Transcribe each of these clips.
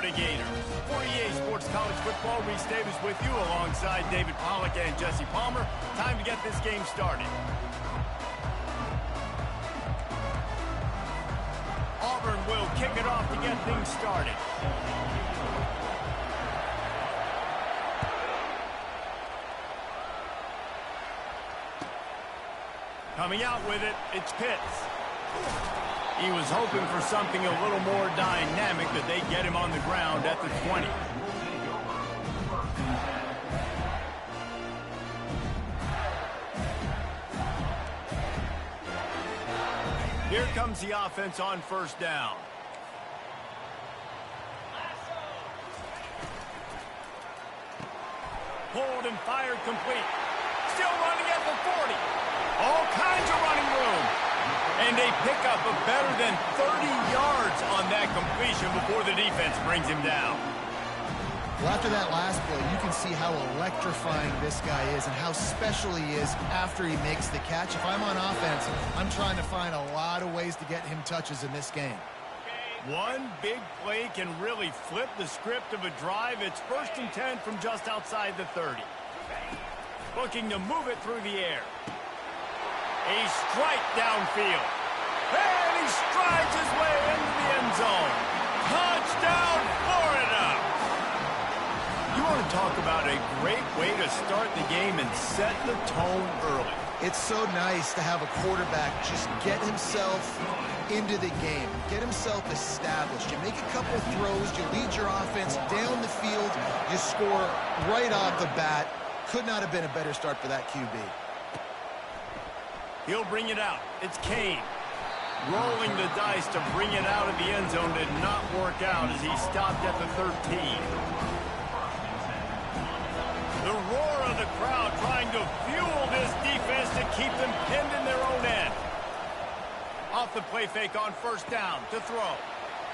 Florida Gators. For EA Sports College Football, Reese Davis with you alongside David Pollack and Jesse Palmer. Time to get this game started. Auburn will kick it off to get things started. Coming out with it, it's Pitts. He was hoping for something a little more dynamic, but they get him on the ground at the 20. Here comes the offense on first down. Pulled and fired complete. Still running at the 40. All kinds of running room. And they pick up a better than 30 yards on that completion before the defense brings him down. Well, after that last play, you can see how electrifying this guy is and how special he is after he makes the catch. If I'm on offense, I'm trying to find a lot of ways to get him touches in this game. One big play can really flip the script of a drive. It's 1st and 10 from just outside the 30. Looking to move it through the air. A strike downfield. And he strides his way into the end zone. Touchdown, Florida! You want to talk about a great way to start the game and set the tone early. It's so nice to have a quarterback just get himself into the game, get himself established. You make a couple throws, you lead your offense down the field, you score right off the bat. Could not have been a better start for that QB. He'll bring it out. It's Kane. Rolling the dice to bring it out of the end zone did not work out as he stopped at the 13. The roar of the crowd trying to fuel this defense to keep them pinned in their own end. Off the play fake on first down to throw.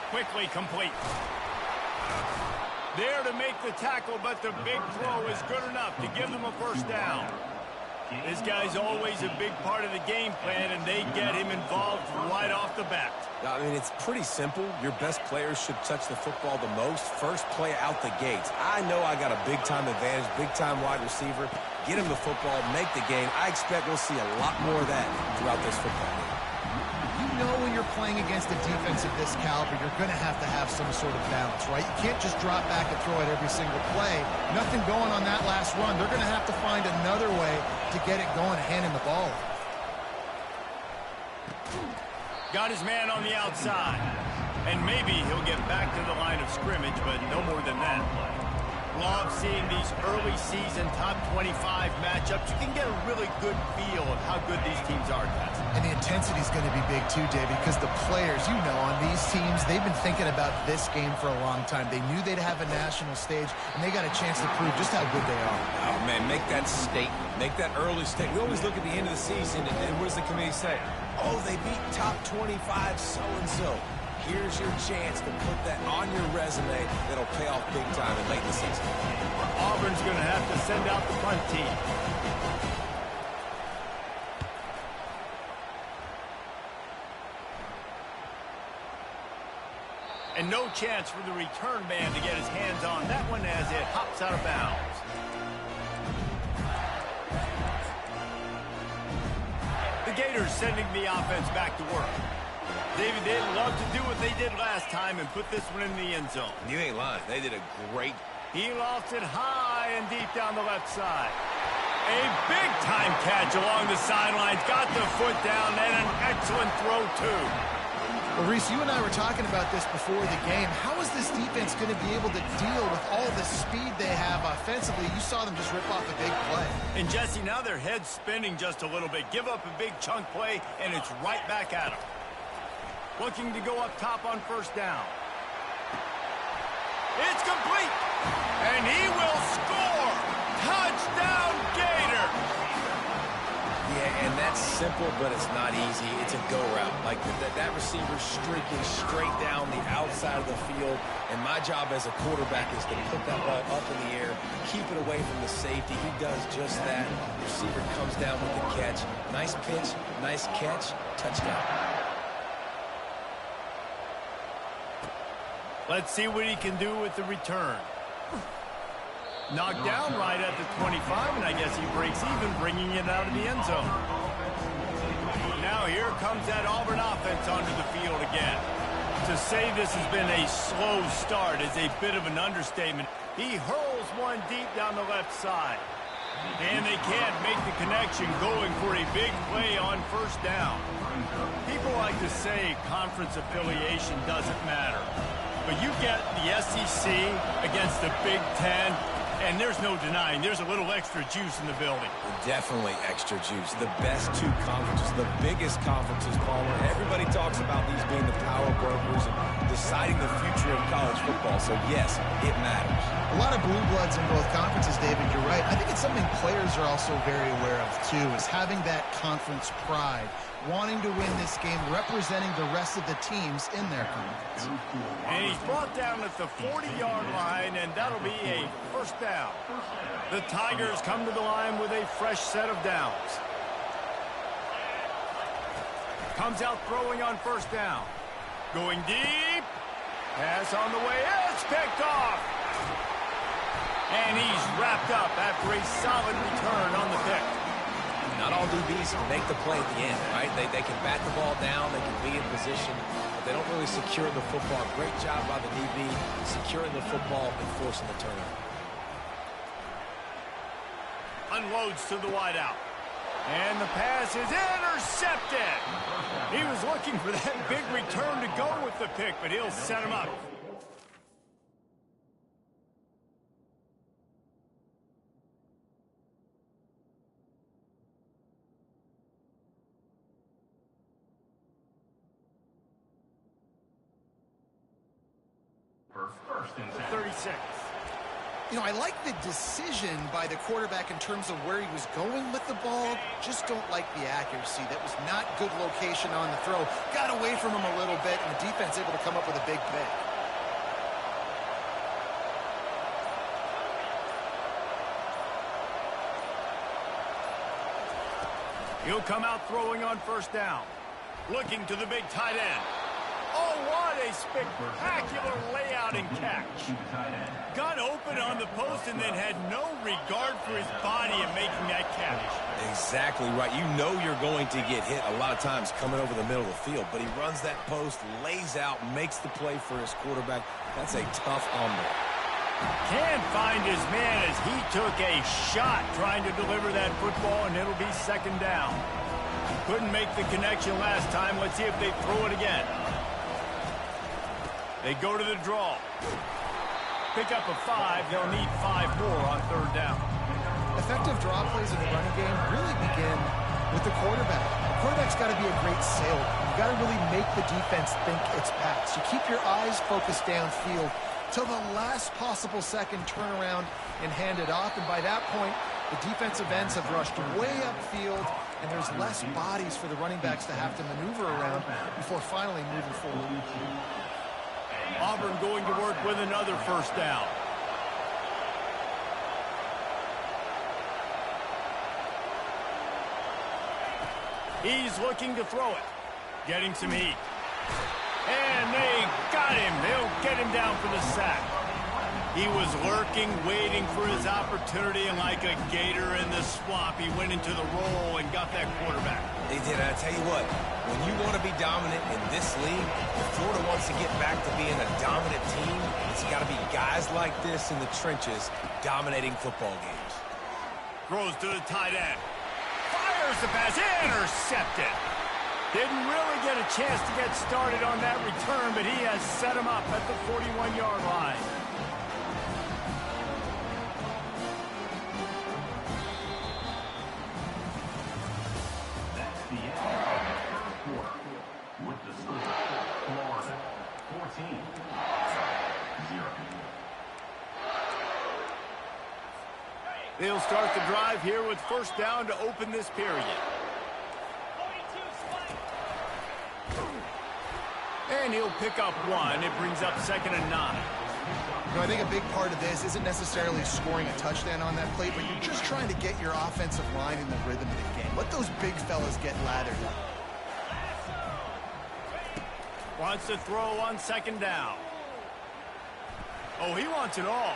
Quickly complete. There to make the tackle, but the big throw is good enough to give them a first down. This guy's always a big part of the game plan, and they get him involved right off the bat. I mean, it's pretty simple. Your best players should touch the football the most. First play out the gates. I know I got a big-time advantage, big-time wide receiver. Get him the football, make the game. I expect we'll see a lot more of that throughout this football game. You know when you're playing against a defense of this caliber, you're going to have some sort of balance, right? You can't just drop back and throw it every single play. Nothing going on that last run. They're going to have to find another way to get it going and hand him the ball. Got his man on the outside. And maybe he'll get back to the line of scrimmage, but no more than that. Love seeing these early season top 25 matchups. You can get a really good feel of how good these teams are, guys. And the intensity is going to be big too, David, because the players, you know, on these teams, they've been thinking about this game for a long time. They knew they'd have a national stage, and they got a chance to prove just how good they are. Oh, man, make that statement. Make that early statement. We always look at the end of the season, and what does the committee say? Oh, they beat top 25 so-and-so. Here's your chance to put that on your resume that'll pay off big time in late in the season. Auburn's going to have to send out the punt team. And no chance for the return man to get his hands on that one as it hops out of bounds. The Gators sending the offense back to work. David, they'd love to do what they did last time and put this one in the end zone. You ain't lying. They did a great. He lost it high and deep down the left side. A big-time catch along the sidelines. Got the foot down and an excellent throw, too. Well, Reese, you and I were talking about this before the game. How is this defense going to be able to deal with all the speed they have offensively? You saw them just rip off a big play. And, Jesse, now their head's spinning just a little bit. Give up a big chunk play, and it's right back at them. Looking to go up top on first down. It's complete. And he will score. Touchdown, Gator. Yeah, and that's simple, but it's not easy. It's a go route. Like that receiver's streaking straight down the outside of the field. And my job as a quarterback is to put that ball up in the air, keep it away from the safety. He does just that. The receiver comes down with the catch. Nice pitch, nice catch, touchdown. Let's see what he can do with the return. Knocked down right at the 25, and I guess he breaks even, bringing it out of the end zone. Now here comes that Auburn offense onto the field again. To say this has been a slow start is a bit of an understatement. He hurls one deep down the left side. And they can't make the connection, going for a big play on first down. People like to say conference affiliation doesn't matter. But you get the SEC against the Big Ten, and there's no denying there's a little extra juice in the building. Definitely extra juice. The best two conferences, the biggest conferences, Palmer. Everybody talks about these being the power brokers and deciding the future of college football. So, yes, it matters. A lot of blue bloods in both conferences, David, you're right. I think it's something players are also very aware of, too, is having that conference pride, wanting to win this game, representing the rest of the teams in their conference. And he's brought down at the 40-yard line, and that'll be a first down. The Tigers come to the line with a fresh set of downs. Comes out throwing on first down. Going deep. Pass on the way. It's picked off. And he's wrapped up after a solid return on the pick. Not all DBs make the play at the end, right? They can bat the ball down, they can be in position, but they don't really secure the football. Great job by the DB securing the football and forcing the turnover. Unloads to the wideout. And the pass is intercepted. He was looking for that big return to go with the pick, but he'll set him up. First and 36. You know, I like the decision by the quarterback in terms of where he was going with the ball. Just don't like the accuracy. That was not good location on the throw. Got away from him a little bit, and the defense able to come up with a big pick. He'll come out throwing on first down. Looking to the big tight end. Oh, what a spectacular layout and catch. Got open on the post and then had no regard for his body in making that catch. Exactly right. You know you're going to get hit a lot of times coming over the middle of the field, but he runs that post, lays out, makes the play for his quarterback. That's a tough hombre. Can't find his man as he took a shot trying to deliver that football, and it'll be second down. Couldn't make the connection last time. Let's see if they throw it again. They go to the draw. Pick up a 5. They'll need 5 more on third down. Effective draw plays in the running game really begin with the quarterback. The quarterback's got to be a great sailor. You got to really make the defense think it's pass. You keep your eyes focused downfield till the last possible second, turn around and hand it off. And by that point, the defensive ends have rushed way upfield, and there's less bodies for the running backs to have to maneuver around before finally moving forward. Auburn going to work with another first down. He's looking to throw it. Getting some heat. And they got him. They'll get him down for the sack. He was lurking, waiting for his opportunity, and like a gator in the swamp, he went into the roll and got that quarterback. They did. I tell you what, when you want to be dominant in this league, if Florida wants to get back to being a dominant team, it's got to be guys like this in the trenches dominating football games. Throws to the tight end. Fires the pass. Intercepted. Didn't really get a chance to get started on that return, but he has set him up at the 41-yard line. That's the end of the quarter. With the score, Florida 14-0. They'll start the drive here with first down to open this period. And he'll pick up 1. It brings up 2nd and 9. You know, I think a big part of this isn't necessarily scoring a touchdown on that play, but you're just trying to get your offensive line in the rhythm of the game. Let those big fellas get lathered up. Wants to throw on 2nd down. Oh, he wants it all.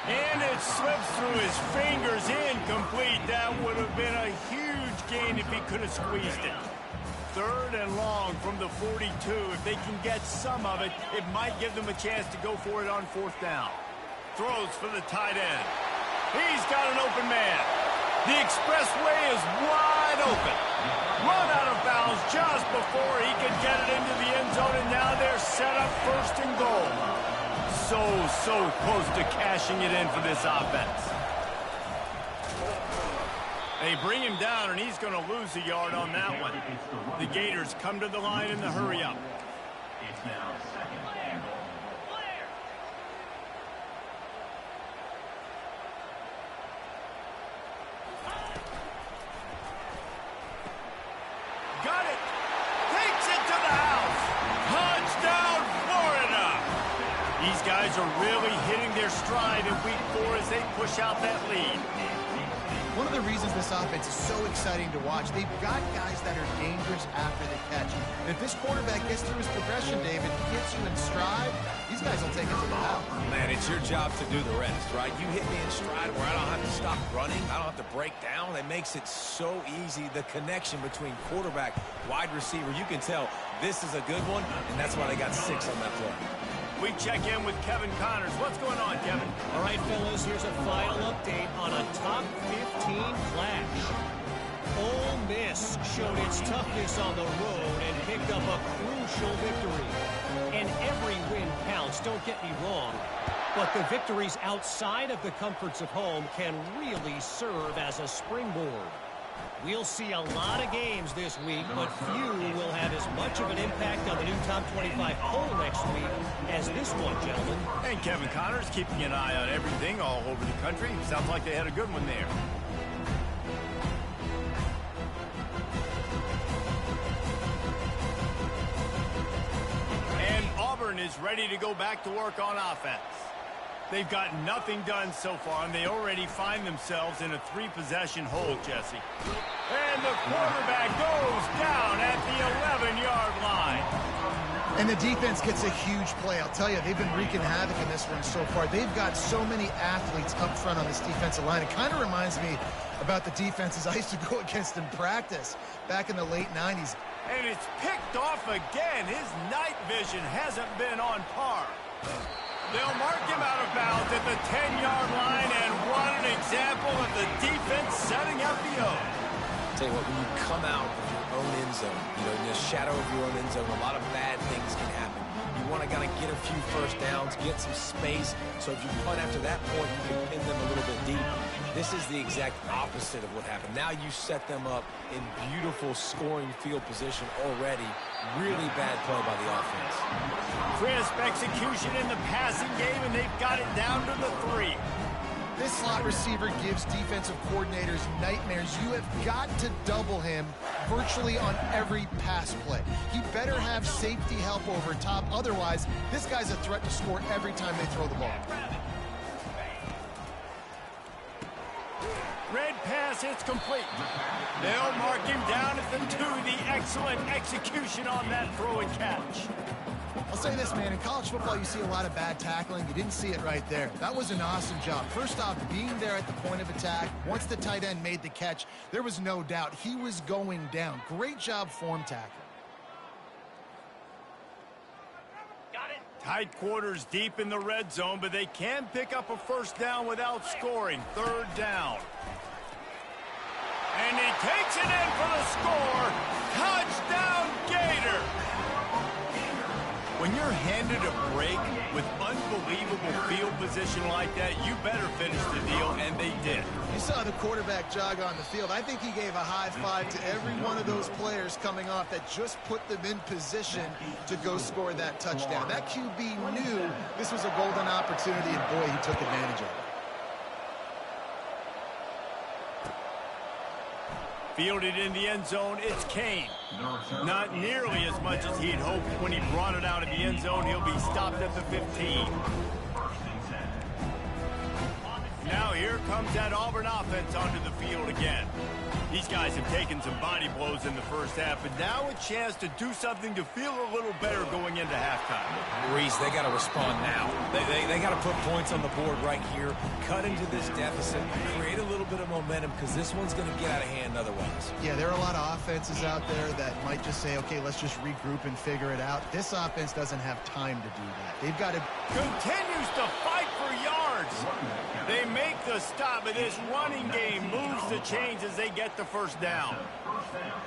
And it slips through his fingers, incomplete. That would have been a huge gain if he could have squeezed it. 3rd and long from the 42. If they can get some of it, it might give them a chance to go for it on 4th down. Throws for the tight end. He's got an open man. The expressway is wide open. Run out of bounds just before he could get it into the end zone, and now they're set up 1st and goal. So close to cashing it in for this offense. They bring him down, and he's going to lose a yard on that one. The Gators come to the line in the hurry-up. It's now 2nd and goal. Got it. Takes it to the house. Touchdown, Florida. These guys are really hitting their stride in week 4 as they push out that lead. One of the reasons this offense is so exciting to watch, they've got guys that are dangerous after the catch. And if this quarterback gets through his progression, David, gets you in stride, these guys will take it to the house. Man, it's your job to do the rest, right? You hit me in stride where I don't have to stop running. I don't have to break down. It makes it so easy. The connection between quarterback, wide receiver, you can tell this is a good one, and that's why they got 6 on that play. We check in with Kevin Connors. What's going on, Kevin? All right, fellas, here's a final update on a top 15 clash. Ole Miss showed its toughness on the road and picked up a crucial victory. And every win counts, don't get me wrong. But the victories outside of the comforts of home can really serve as a springboard. We'll see a lot of games this week, but few will have as much of an impact on the new top 25 poll next week as this one, gentlemen. And Kevin Connors keeping an eye on everything all over the country. Sounds like they had a good one there. And Auburn is ready to go back to work on offense. They've got nothing done so far, and they already find themselves in a 3-possession hole, Jesse. And the quarterback goes down at the 11-yard line. And the defense gets a huge play. I'll tell you, they've been wreaking havoc in this one so far. They've got so many athletes up front on this defensive line. It kind of reminds me about the defenses I used to go against in practice back in the late 90s. And it's picked off again. His night vision hasn't been on par. They'll mark him out of bounds at the 10-yard line, and what an example of the defense setting up the O. Tell you what, when you come out of your own end zone, in the shadow of your own end zone, a lot of bad things can happen. You want to kind of get a few first downs, get some space, so if you punt after that point, you can pin them a little bit deep. This is the exact opposite of what happened. Now you set them up in beautiful scoring field position already. Really bad play by the offense. Crisp execution in the passing game, and they've got it down to the 3. This slot receiver gives defensive coordinators nightmares. You have got to double him virtually on every pass play. He better have safety help over top. Otherwise, this guy's a threat to score every time they throw the ball. Red pass, it's complete. They'll mark him down at the 2. The excellent execution on that throw and catch. I'll say this, man. In college football, you see a lot of bad tackling. You didn't see it right there. That was an awesome job. First off, being there at the point of attack. Once the tight end made the catch, there was no doubt he was going down. Great job form tackling. Tight quarters deep in the red zone, but they can pick up a first down without scoring. 3rd down. And he takes it in for the score. Touchdown, Gator. When you're handed a break with unbelievable field position like that, you better finish the deal, and they did. You saw the quarterback jog on the field. I think he gave a high five to every one of those players coming off that just put them in position to go score that touchdown. That QB knew this was a golden opportunity, and boy, he took advantage of it. Fielded in the end zone, it's Kane. Not nearly as much as he'd hoped when he brought it out of the end zone. He'll be stopped at the 15. Now here comes that Auburn offense onto the field again. These guys have taken some body blows in the first half, but now a chance to do something to feel a little better going into halftime. Reese, they got to respond now. They got to put points on the board right here, cut into this deficit, create a little bit of momentum, because this one's going to get out of hand otherwise. Yeah, there are a lot of offenses out there that might just say, okay, let's just regroup and figure it out. This offense doesn't have time to do that. They've got to... Continues to fight for yards. They make the stop, but this running game moves the chains as they get the first down.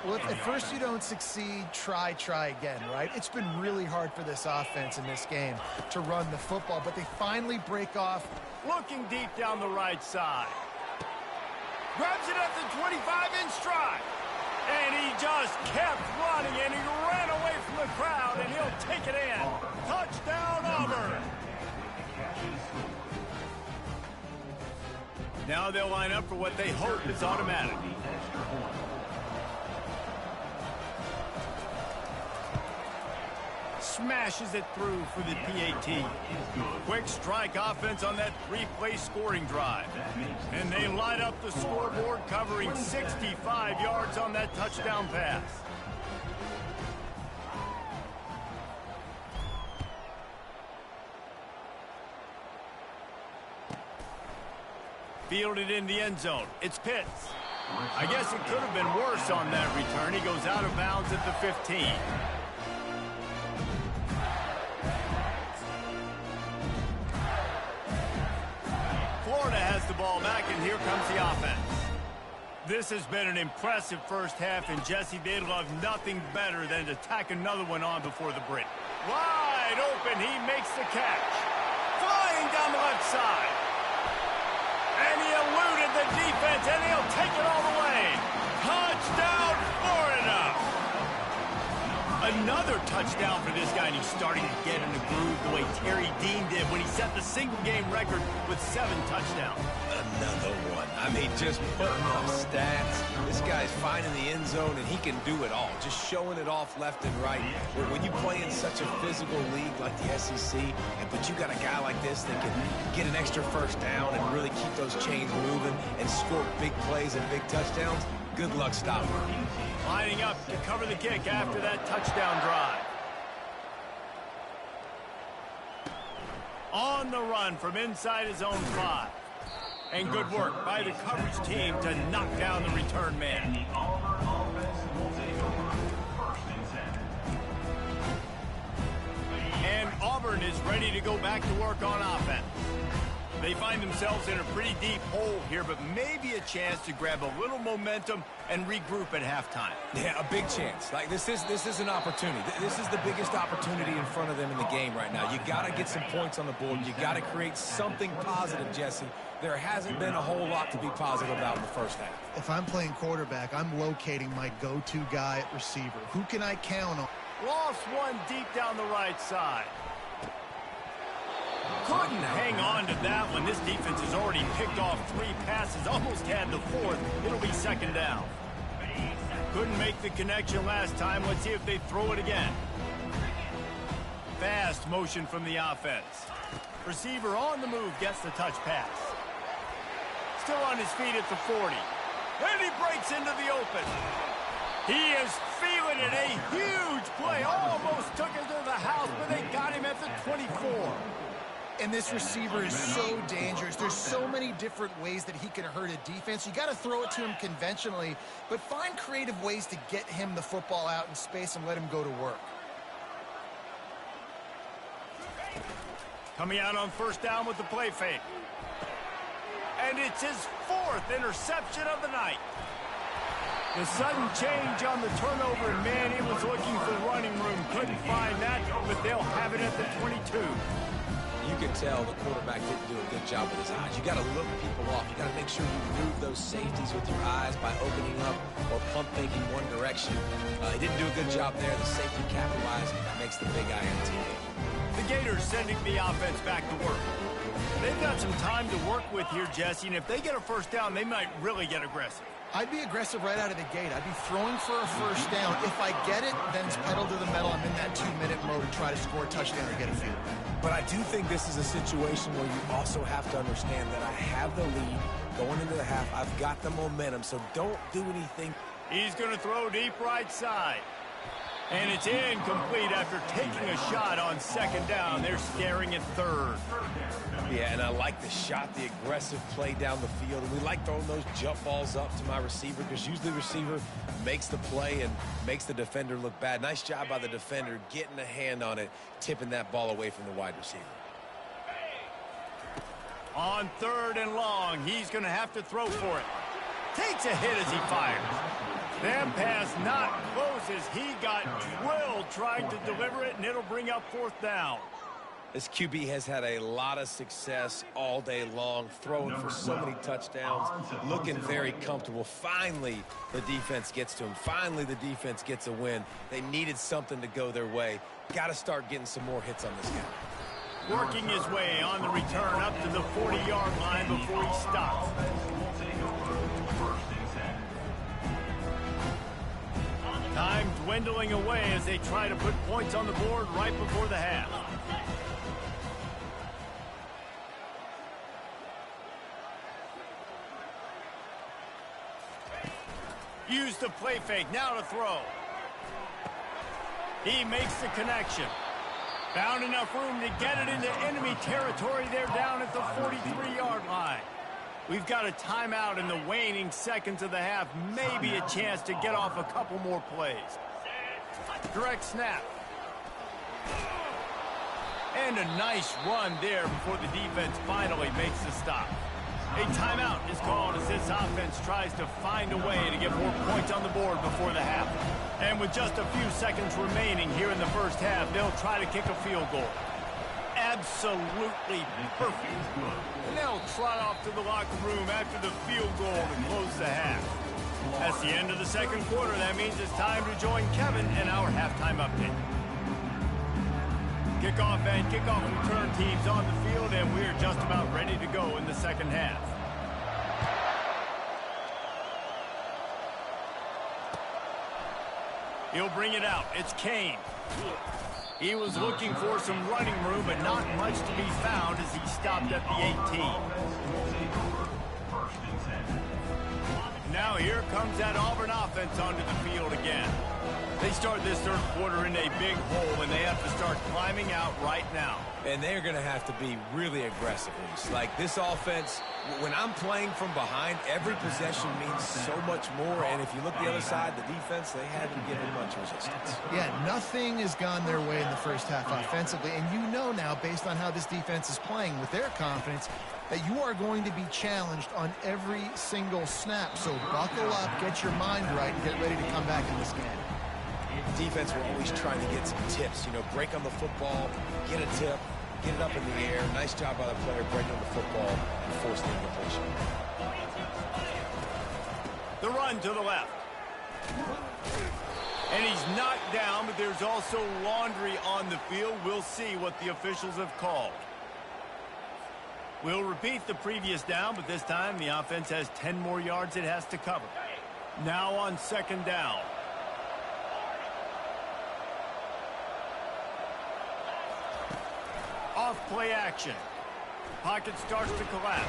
Well, if at first you don't succeed, try again, right? It's been really hard for this offense in this game to run the football, but they finally break off. Looking deep down the right side. Grabs it at the 25 in stride. And he just kept running, and he ran away from the crowd, and he'll take it in. Touchdown, Auburn. Now they'll line up for what they hope is automatic. Smashes it through for the PAT. Quick strike offense on that three-play scoring drive. And they light up the scoreboard, covering 65 yards on that touchdown pass. Fielded in the end zone. It's Pitts. I guess it could have been worse on that return. He goes out of bounds at the 15. Florida has the ball back, and here comes the offense. This has been an impressive first half, and Jesse, they'd love nothing better than to tack another one on before the break. Wide open, he makes the catch. Flying down the left side. And he eluded the defense, and he'll take it all the way. Touchdown, Florida! Another touchdown for this guy, and he's starting to get in the groove the way Terry Dean did when he set the single-game record with 7 touchdowns. Another one. I mean, just putting up stats. This guy's finding the end zone, and he can do it all. Just showing it off left and right. When you play in such a physical league like the SEC, but you got a guy like this that can get an extra first down and really keep those chains moving and score big plays and big touchdowns, good luck stopping him. Lining up to cover the kick after that touchdown drive. On the run from inside his own 5. And good work by the coverage team to knock down the return man. The Auburn offense will take over first and 10. And Auburn is ready to go back to work on offense. They find themselves in a pretty deep hole here, but maybe a chance to grab a little momentum and regroup at halftime. Yeah, a big chance. Like, this is an opportunity. This is the biggest opportunity in front of them in the game right now. You got to get some points on the board. You got to create something positive, Jesse. There hasn't been a whole lot to be positive about in the first half. If I'm playing quarterback, I'm locating my go-to guy at receiver. Who can I count on? Lost one deep down the right side. Couldn't hang on to that one. This defense has already picked off 3 passes, almost had the 4th. It'll be second down. Couldn't make the connection last time. Let's see if they throw it again. Fast motion from the offense. Receiver on the move gets the touch pass. Still on his feet at the 40. And he breaks into the open. He is feeling it. A huge play. Almost took him to the house, but they got him at the 24. And this receiver is so dangerous. There's so many different ways that he can hurt a defense. You got to throw it to him conventionally, but find creative ways to get him the football out in space and let him go to work. Coming out on first down with the play fake. And it's his 4th interception of the night. The sudden change on the turnover, and man, he was looking for running room. Couldn't find that, but they'll have it at the 22. You can tell the quarterback didn't do a good job with his eyes. You got to look people off. You got to make sure you move those safeties with your eyes by opening up or pump faking one direction. He didn't do a good job there. The safety capitalized, makes the big INT. The Gators sending the offense back to work. They've got some time to work with here, Jesse, and if they get a first down, they might really get aggressive. I'd be aggressive right out of the gate. I'd be throwing for a first down. If I get it, then it's pedal to the metal. I'm in that 2-minute mode and try to score a touchdown or get a field. But I do think this is a situation where you also have to understand that I have the lead going into the half. I've got the momentum, so don't do anything. He's going to throw deep right side. And it's incomplete after taking a shot on second down. They're scaring at third. Yeah, and I like the shot, the aggressive play down the field. And we like throwing those jump balls up to my receiver because usually the receiver makes the play and makes the defender look bad. Nice job by the defender getting a hand on it, tipping that ball away from the wide receiver. On third and long, he's going to have to throw for it. Takes a hit as he fires. That pass not close as he got drilled trying to deliver it, and it'll bring up fourth down. This QB has had a lot of success all day long, throwing for so many touchdowns, looking very comfortable. Finally, the defense gets to him. Finally, the defense gets a win. They needed something to go their way. Got to start getting some more hits on this guy. Working his way on the return up to the 40-yard line before he stops. Time dwindling away as they try to put points on the board right before the half. Use the play fake, now to throw. He makes the connection. Found enough room to get it into enemy territory. They're down at the 43-yard line. We've got a timeout in the waning seconds of the half. Maybe a chance to get off a couple more plays. Direct snap. And a nice run there before the defense finally makes the stop. A timeout is called as this offense tries to find a way to get more points on the board before the half. And with just a few seconds remaining here in the first half, they'll try to kick a field goal. Absolutely perfect. And they'll trot off to the locker room after the field goal to close the half. That's the end of the second quarter. That means it's time to join Kevin in our halftime update. Kickoff and kickoff return teams on the field, and we're just about ready to go in the second half. He'll bring it out. It's Kane. He was looking for some running room, but not much to be found as he stopped at the 18. Now here comes that Auburn offense onto the field again. They start this third quarter in a big hole, and they have to start climbing out right now. And they're going to have to be really aggressive. Like this offense, when I'm playing from behind, every possession means so much more. And if you look the other side, the defense, they haven't given much resistance. Yeah, nothing has gone their way in the first half offensively. And you know now, based on how this defense is playing with their confidence, that you are going to be challenged on every single snap. So buckle up, get your mind right, and get ready to come back in this game. Defense will always try to get some tips. You know, break on the football, get a tip, get it up in the air. Nice job by the player breaking on the football and force the incompletion. The run to the left. And he's knocked down, but there's also laundry on the field. We'll see what the officials have called. We'll repeat the previous down, but this time the offense has 10 more yards it has to cover. Now on second down. Off play action. Pocket starts to collapse.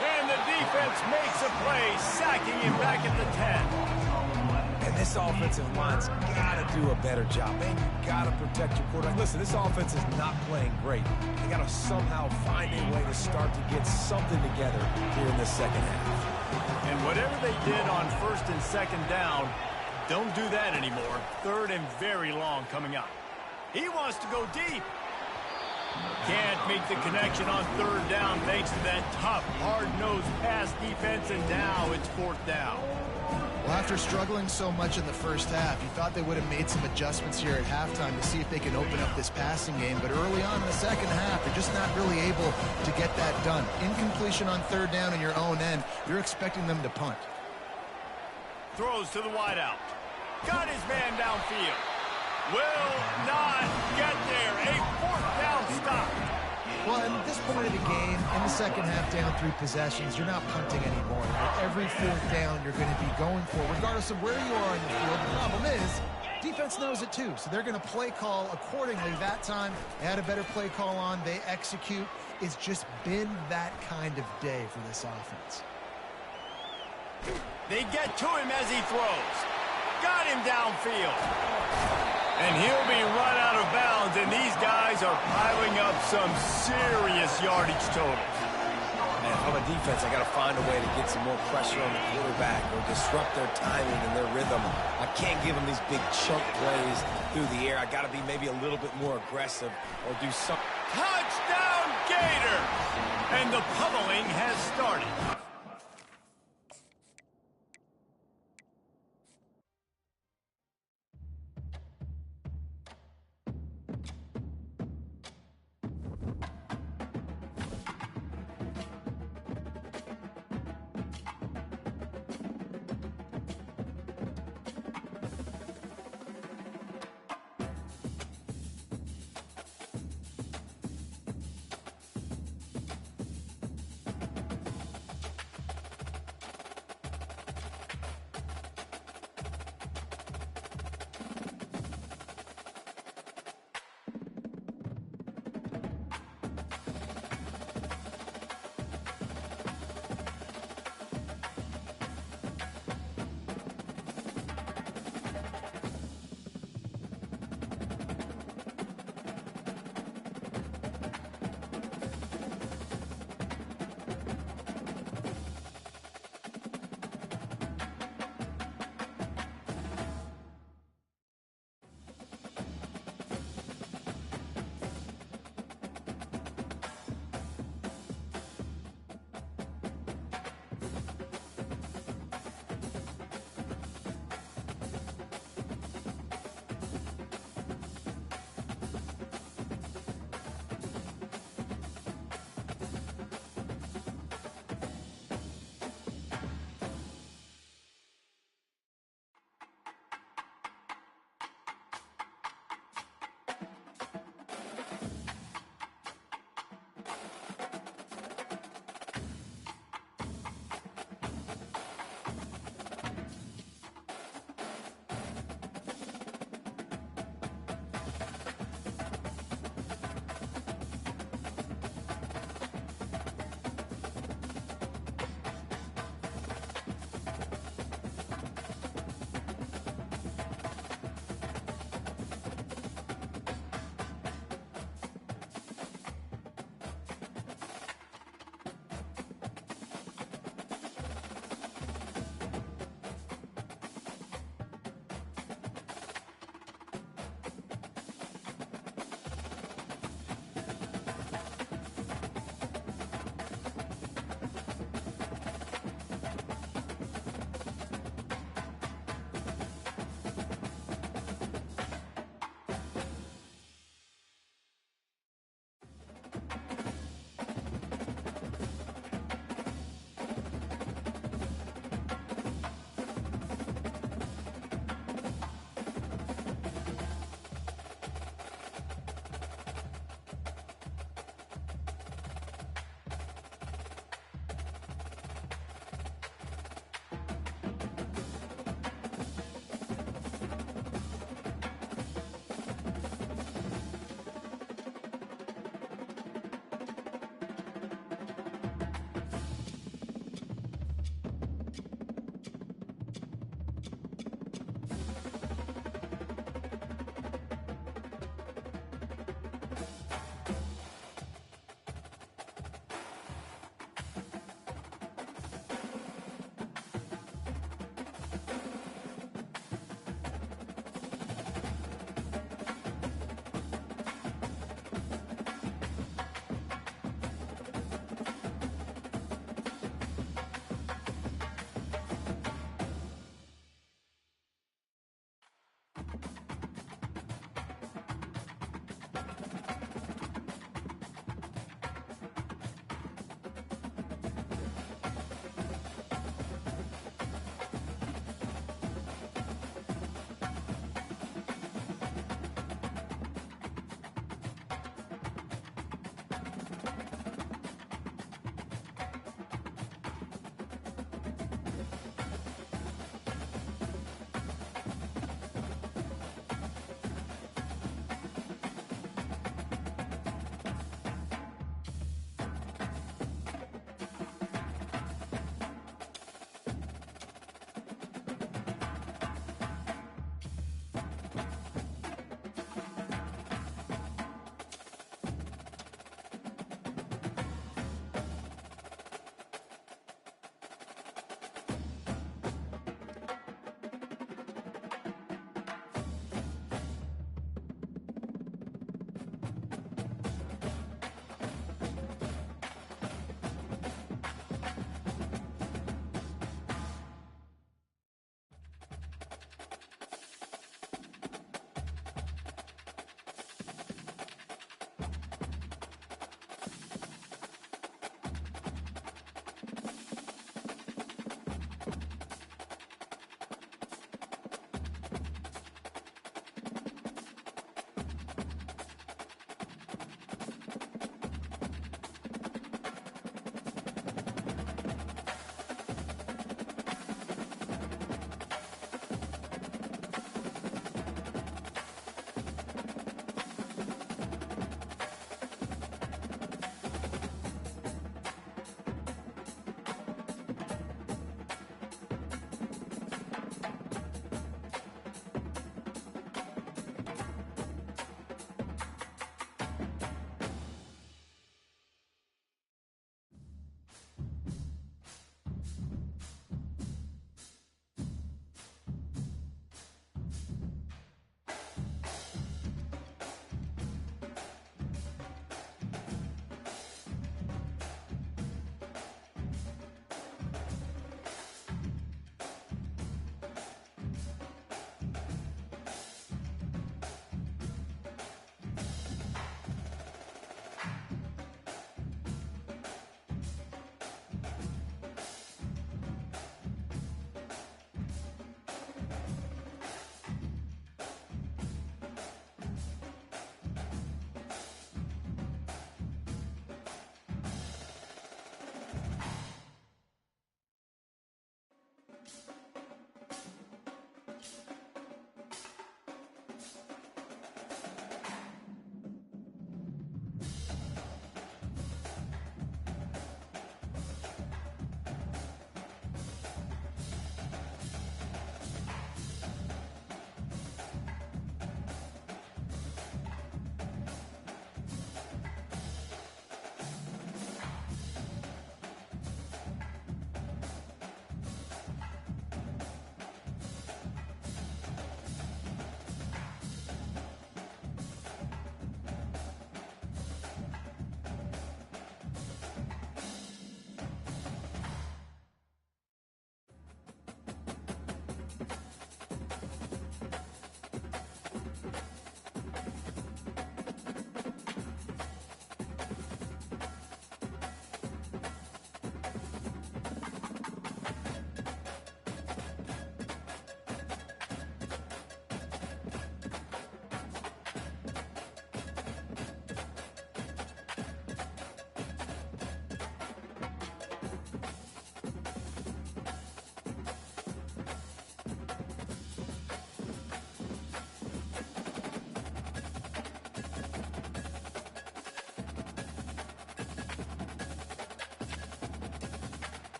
And the defense makes a play, sacking him back at the 10. And this offensive line's got to do a better job. Man, you got to protect your quarterback. Listen, this offense is not playing great. They got to somehow find a way to start to get something together here in the second half. And whatever they did on first and second down, don't do that anymore. Third and very long coming up. He wants to go deep. Can't make the connection on third down thanks to that tough, hard-nosed pass defense, and now it's fourth down. Well, after struggling so much in the first half, you thought they would have made some adjustments here at halftime to see if they can open up this passing game. But early on in the second half, they're just not really able to get that done. Incompletion on third down in your own end, you're expecting them to punt. Throws to the wideout. Got his man downfield. Will not get there. A fourth down stop. Well, at this point of the game, in the second half, down 3 possessions, you're not punting anymore. Every fourth down you're going to be going for, regardless of where you are in the field. The problem is, defense knows it too, so they're going to play call accordingly. That time, they had a better play call on. They execute. It's just been that kind of day for this offense. They get to him as he throws. Got him downfield. And he'll be run out of bounds, and these guys are piling up some serious yardage total. Man, from a defense, I got to find a way to get some more pressure on the quarterback or disrupt their timing and their rhythm. I can't give them these big chunk plays through the air. I got to be maybe a little bit more aggressive or do something. Touchdown, Gator! And the pummeling has started.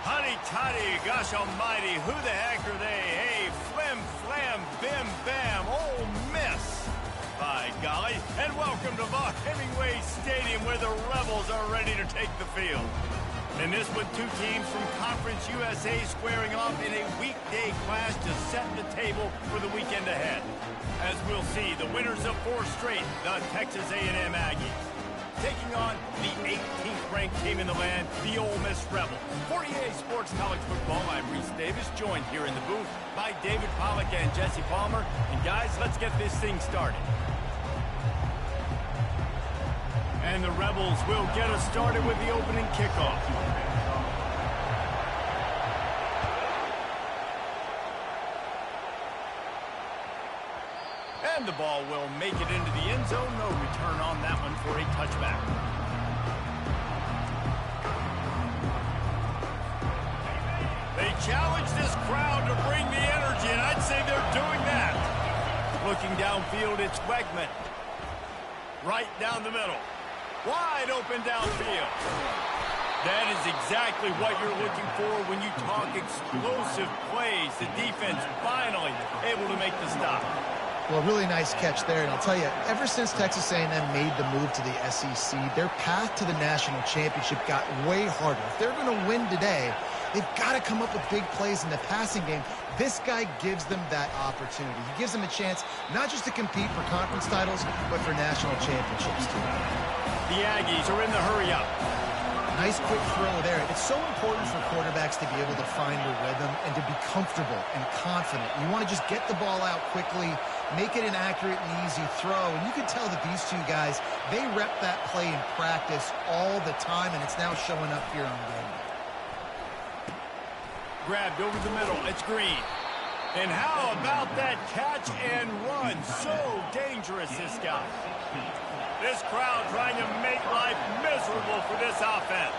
Honey toddy, gosh almighty, who the heck are they? Hey, flim, flam, bim, bam, Ole Miss. By golly, and welcome to Vaught Hemingway Stadium where the Rebels are ready to take the field. And this with two teams from Conference USA squaring off in a weekday clash to set the table for the weekend ahead. As we'll see, the winners of 4 straight, the Texas A&M Aggies, taking on the 18th ranked team in the land, the Ole Miss Rebels. For EA Sports College Football, I'm Reese Davis, joined here in the booth by David Pollack and Jesse Palmer. And guys, let's get this thing started. And the Rebels will get us started with the opening kickoff. And the ball will make it into the end zone. No return on that one for a touchback. They challenge this crowd to bring the energy, and I'd say they're doing that. Looking downfield, it's Wegman. Right down the middle. Wide open downfield. That is exactly what you're looking for when you talk explosive plays. The defense finally able to make the stop. Well, really nice catch there, and I'll tell you, ever since Texas A&M made the move to the SEC, their path to the national championship got way harder. If they're going to win today, they've got to come up with big plays in the passing game. This guy gives them that opportunity. He gives them a chance not just to compete for conference titles, but for national championships, too. The Aggies are in the hurry-up. Nice quick throw there. It's so important for quarterbacks to be able to find a rhythm and to be comfortable and confident. You want to just get the ball out quickly, make it an accurate and easy throw. And you can tell that these two guys, they rep that play in practice all the time, and it's now showing up here on game day. Grabbed over the middle. It's Green. And how about that catch and run? So dangerous, this guy. This crowd trying to make life miserable for this offense.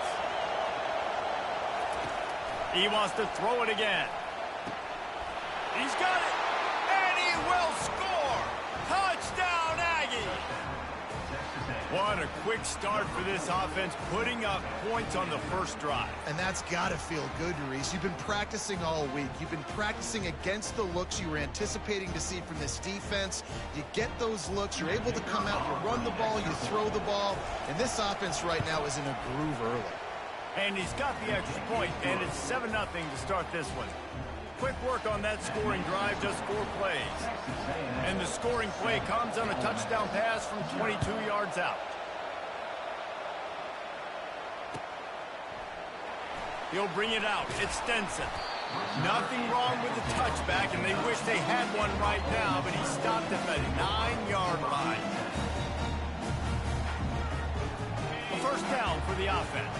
He wants to throw it again. He's got it. And he will score. Touchdown, Aggie. What a quick start for this offense, putting up points on the first drive. And that's got to feel good, Reese. You've been practicing all week. You've been practicing against the looks you were anticipating to see from this defense. You get those looks, you're able to come out, you run the ball, you throw the ball, and this offense right now is in a groove early. And he's got the extra point, and it's 7-0 to start this one. Quick work on that scoring drive, just 4 plays. And the scoring play comes on a touchdown pass from 22 yards out. He'll bring it out. It's Stenson. Nothing wrong with the touchback, and they wish they had one right now, but he stopped at the 9-yard line. A first down for the offense.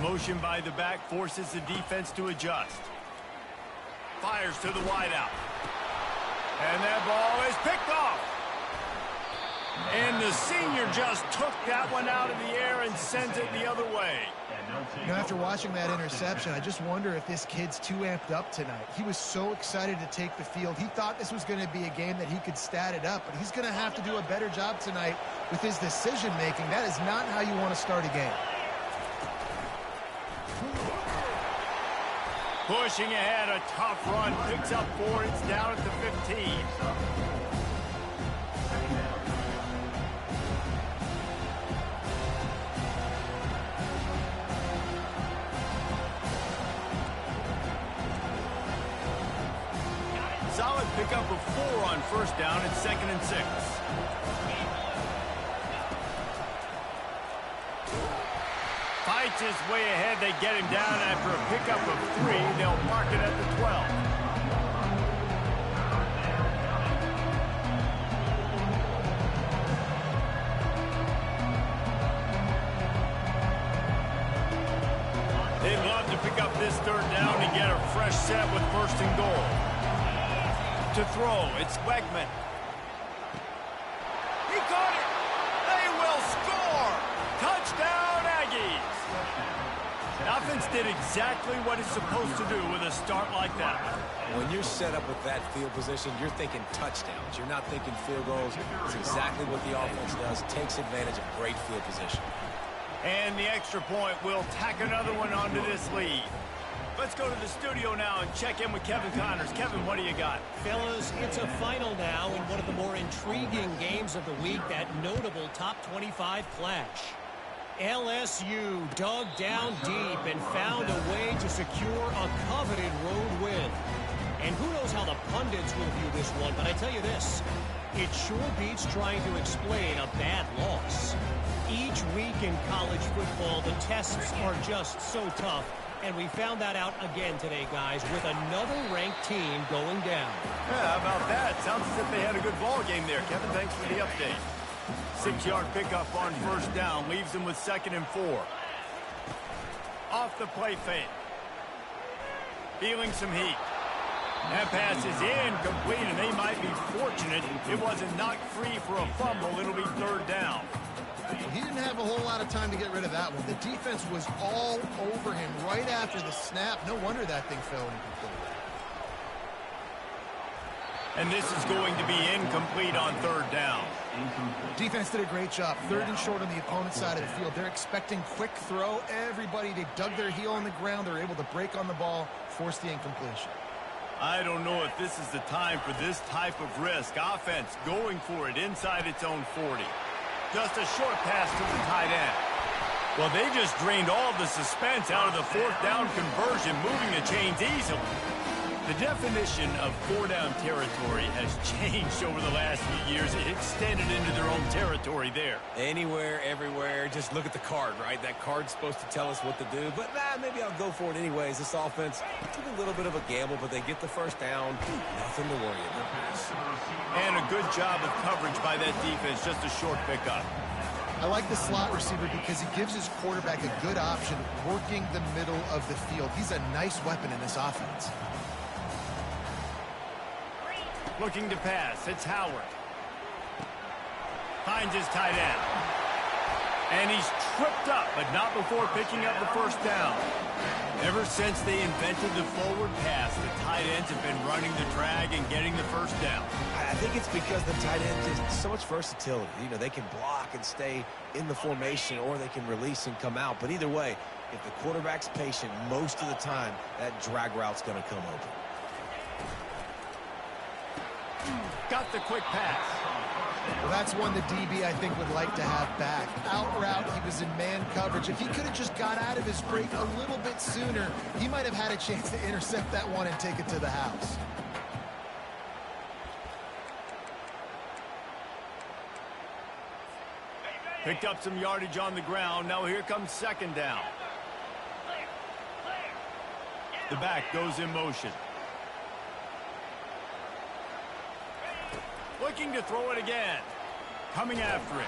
Motion by the back forces the defense to adjust. Fires to the wideout. And that ball is picked off. And the senior just took that one out of the air and sends it the other way. You know, after watching that interception, I just wonder if this kid's too amped up tonight. He was so excited to take the field. He thought this was going to be a game that he could stat it up, but he's going to have to do a better job tonight with his decision-making. That is not how you want to start a game. Pushing ahead, a tough run, picks up 4, it's down at the 15. Solid pickup of 4 on first down, it's 2nd and 6. Fights his way ahead. They get him down after a pickup of 3. They'll mark it at the 12. They'd love to pick up this 3rd down and get a fresh set with 1st and goal. To throw, it's Wegman. He caught it. They will score. Touchdown, Aggies. Offense did exactly what it's supposed to do with a start like that. When you're set up with that field position, you're thinking touchdowns. You're not thinking field goals. It's exactly what the offense does. Takes advantage of great field position. And the extra point will tack another one onto this lead. Let's go to the studio now and check in with Kevin Connors. Kevin, what do you got? Fellas, it's a final now in one of the more intriguing games of the week, that notable top 25 clash. LSU dug down deep and found a way to secure a coveted road win. And who knows how the pundits will view this one, but I tell you this, it sure beats trying to explain a bad loss. Each week in college football, the tests are just so tough, and we found that out again today, guys, with another ranked team going down. Yeah, how about that? Sounds as if they had a good ball game there. Kevin, thanks for the update. 6-yard pickup on first down, leaves them with 2nd and 4. Off the play fake. Feeling some heat. That pass is incomplete, and they might be fortunate it wasn't knocked free for a fumble. It'll be 3rd down. He didn't have a whole lot of time to get rid of that one. The defense was all over him right after the snap. No wonder that thing fell incomplete. And this is going to be incomplete on 3rd down. Defense did a great job. 3rd and short on the opponent's side of the field. They're expecting quick throw. Everybody, they dug their heel on the ground. They're able to break on the ball, force the incompletion. I don't know if this is the time for this type of risk. Offense going for it inside its own 40. Just a short pass to the tight end. Well, they just drained all the suspense out of the 4th down conversion, moving the chains easily. The definition of 4-down territory has changed over the last few years. It extended into their own territory there. Anywhere, everywhere, just look at the card, right? That card's supposed to tell us what to do, but maybe I'll go for it anyways. This offense took a little bit of a gamble, but they get the 1st down. Nothing to worry about. And a good job of coverage by that defense, just a short pickup. I like the slot receiver because he gives his quarterback a good option working the middle of the field. He's a nice weapon in this offense. Looking to pass, it's Howard. Finds his tight end. And he's tripped up, but not before picking up the 1st down. Ever since they invented the forward pass, the tight ends have been running the drag and getting the 1st down. I think it's because the tight end is so much versatility. You know, they can block and stay in the formation, or they can release and come out. But either way, if the quarterback's patient most of the time, that drag route's going to come open. Got the quick pass. Well, that's one the DB, I think, would like to have back. Out route, he was in man coverage. If he could have just got out of his break a little bit sooner, he might have had a chance to intercept that one and take it to the house. Picked up some yardage on the ground. Now here comes 2nd down. The back goes in motion. Looking to throw it again. Coming after it.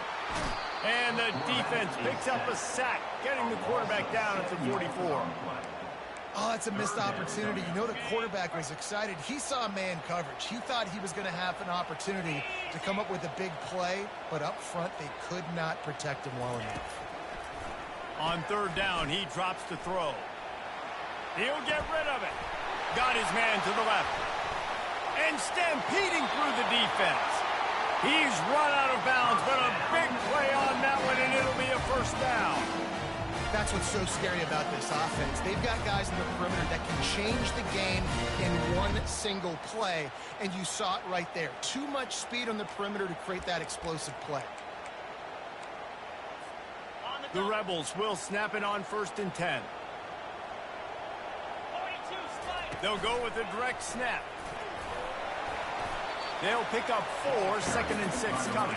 And the defense picks up a sack, getting the quarterback down at the 44. Oh, that's a missed opportunity. You know the quarterback was excited. He saw man coverage. He thought he was going to have an opportunity to come up with a big play, but up front they could not protect him well enough. On 3rd down, he drops to throw. He'll get rid of it. Got his man to the left. And stampeding through the defense. He's run out of bounds, but a big play on that one, and it'll be a 1st down. That's what's so scary about this offense. They've got guys in the perimeter that can change the game in one single play, and you saw it right there. Too much speed on the perimeter to create that explosive play. The Rebels will snap it on 1st and 10. They'll go with a direct snap. They'll pick up 4, 2nd and 6 coming.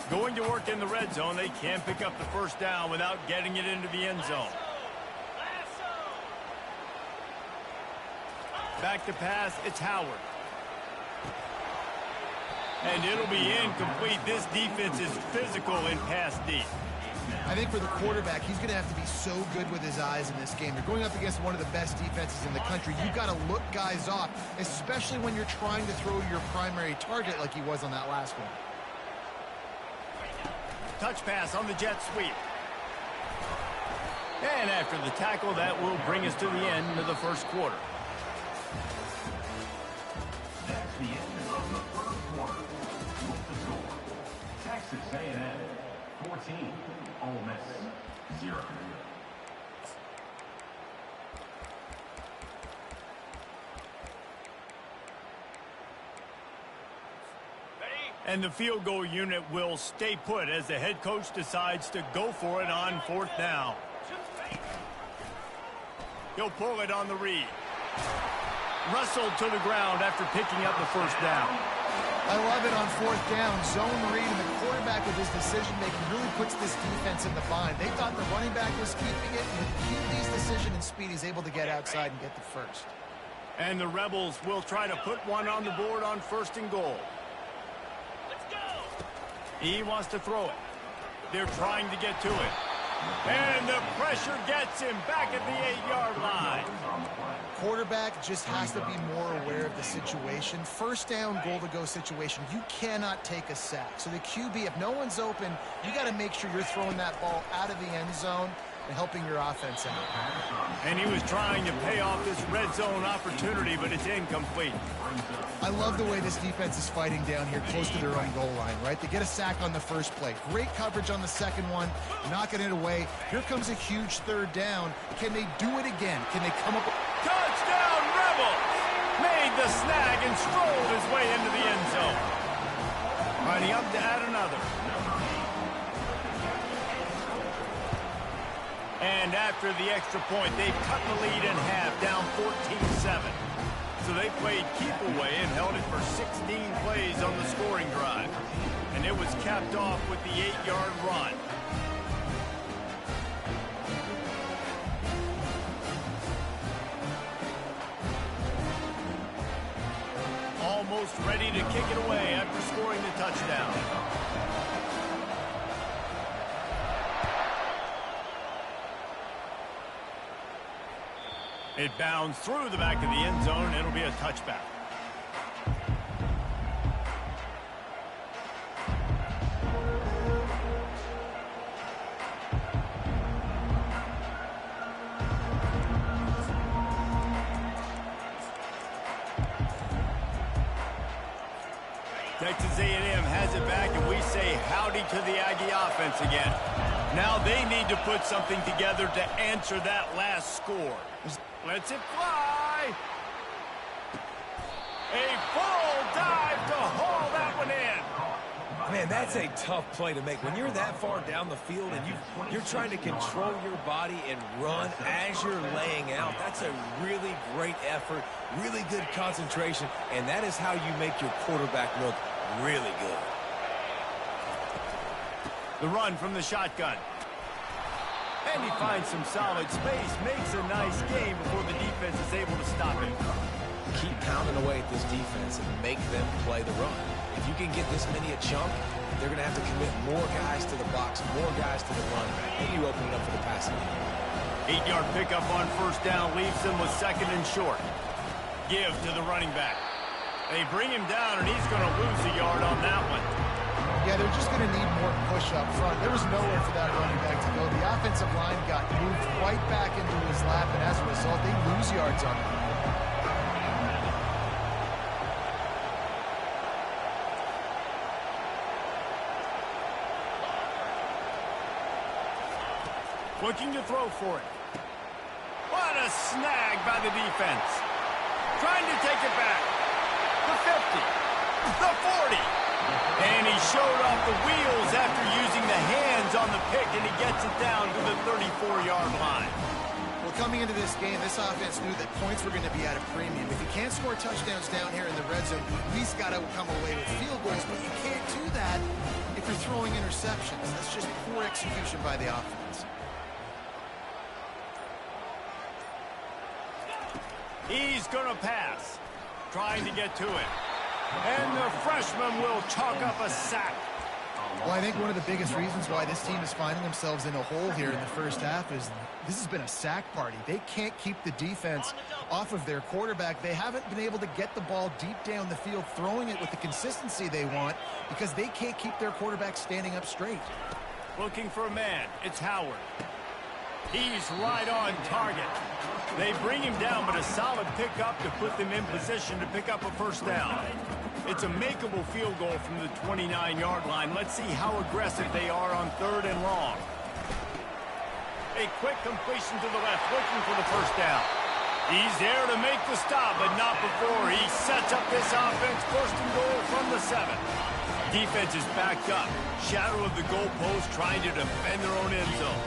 Going to work in the red zone. They can't pick up the 1st down without getting it into the end zone. Back to pass, it's Howard. And it'll be incomplete. This defense is physical in pass deep. I think for the quarterback, he's going to have to be so good with his eyes in this game. You're going up against one of the best defenses in the country. You've got to look guys off, especially when you're trying to throw your primary target like he was on that last one. Touch pass on the jet sweep. And after the tackle, that will bring us to the end of the 1st quarter. That's the end of the 1st quarter. With the score, Texas A&M 14, Ole Miss 0. And the field goal unit will stay put as the head coach decides to go for it on 4th down. He'll pull it on the read. Wrestled to the ground after picking up the first down. I love it on 4th down. Zone read, and the quarterback with his decision-making really puts this defense in the bind. They thought the running back was keeping it, and with QB's decision and speed, he's able to get outside and get the first. And the Rebels will try to put one on the board on 1st and goal. He wants to throw it. They're trying to get to it. And the pressure gets him back at the 8-yard line. Quarterback just has to be more aware of the situation. 1st down, goal-to-go situation. You cannot take a sack. So the QB, if no one's open, you got to make sure you're throwing that ball out of the end zone and helping your offense out. And he was trying to pay off this red zone opportunity, but it's incomplete. I love the way this defense is fighting down here close to their own goal line, right? They get a sack on the first play. Great coverage on the second one, knocking it away. Here comes a huge 3rd down. Can they do it again? Can they come up? Touchdown, Rebels! Made the snag and strolled his way into the end zone. Lining up to add another. And after the extra point, they've cut the lead in half, down 14-7. So they played keep away and held it for 16 plays on the scoring drive. And it was capped off with the 8-yard run. Almost ready to kick it away after scoring the touchdown. It bounds through the back of the end zone. It'll be a touchback. Texas A&M has it back, and we say howdy to the Aggie offense again. Now they need to put something together to answer that last score. Lets it fly. A full dive to haul that one in. Man, that's a tough play to make. When you're that far down the field and you're trying to control your body and run as you're laying out, that's a really great effort, really good concentration, and that is how you make your quarterback look really good. The run from the shotgun. And he finds some solid space, makes a nice game before the defense is able to stop him. Keep pounding away at this defense and make them play the run. If you can get this many a chunk, they're going to have to commit more guys to the box, more guys to the run, and you open it up for the passing game. 8-yard pickup on 1st down leaves him with 2nd and short. Give to the running back. They bring him down, and he's going to lose a yard on that one. Yeah, they're just going to need more push up front. There was nowhere for that running back to go. The offensive line got moved right back into his lap, and as a result, they lose yards on him. Looking to throw for it. What a snag by the defense. Trying to take it back. The 50. The 40. And he showed off the wheels after using the hands on the pick, and he gets it down to the 34-yard line. Well, coming into this game, this offense knew that points were going to be at a premium. If you can't score touchdowns down here in the red zone, you at least got to come away with field goals, but you can't do that if you're throwing interceptions. That's just poor execution by the offense. He's going to pass, trying to get to it. And the freshman will chalk up a sack. Well, I think one of the biggest reasons why this team is finding themselves in a hole here in the first half is this has been a sack party. They can't keep the defense off of their quarterback. They haven't been able to get the ball deep down the field, throwing it with the consistency they want because they can't keep their quarterback standing up straight. Looking for a man. It's Howard. He's right on target. They bring him down, but a solid pickup to put them in position to pick up a first down. It's a makeable field goal from the 29-yard line. Let's see how aggressive they are on 3rd and long. A quick completion to the left, looking for the first down. He's there to make the stop, but not before he sets up this offense. 1st and goal from the 7. Defense is backed up. Shadow of the goalpost, trying to defend their own end zone.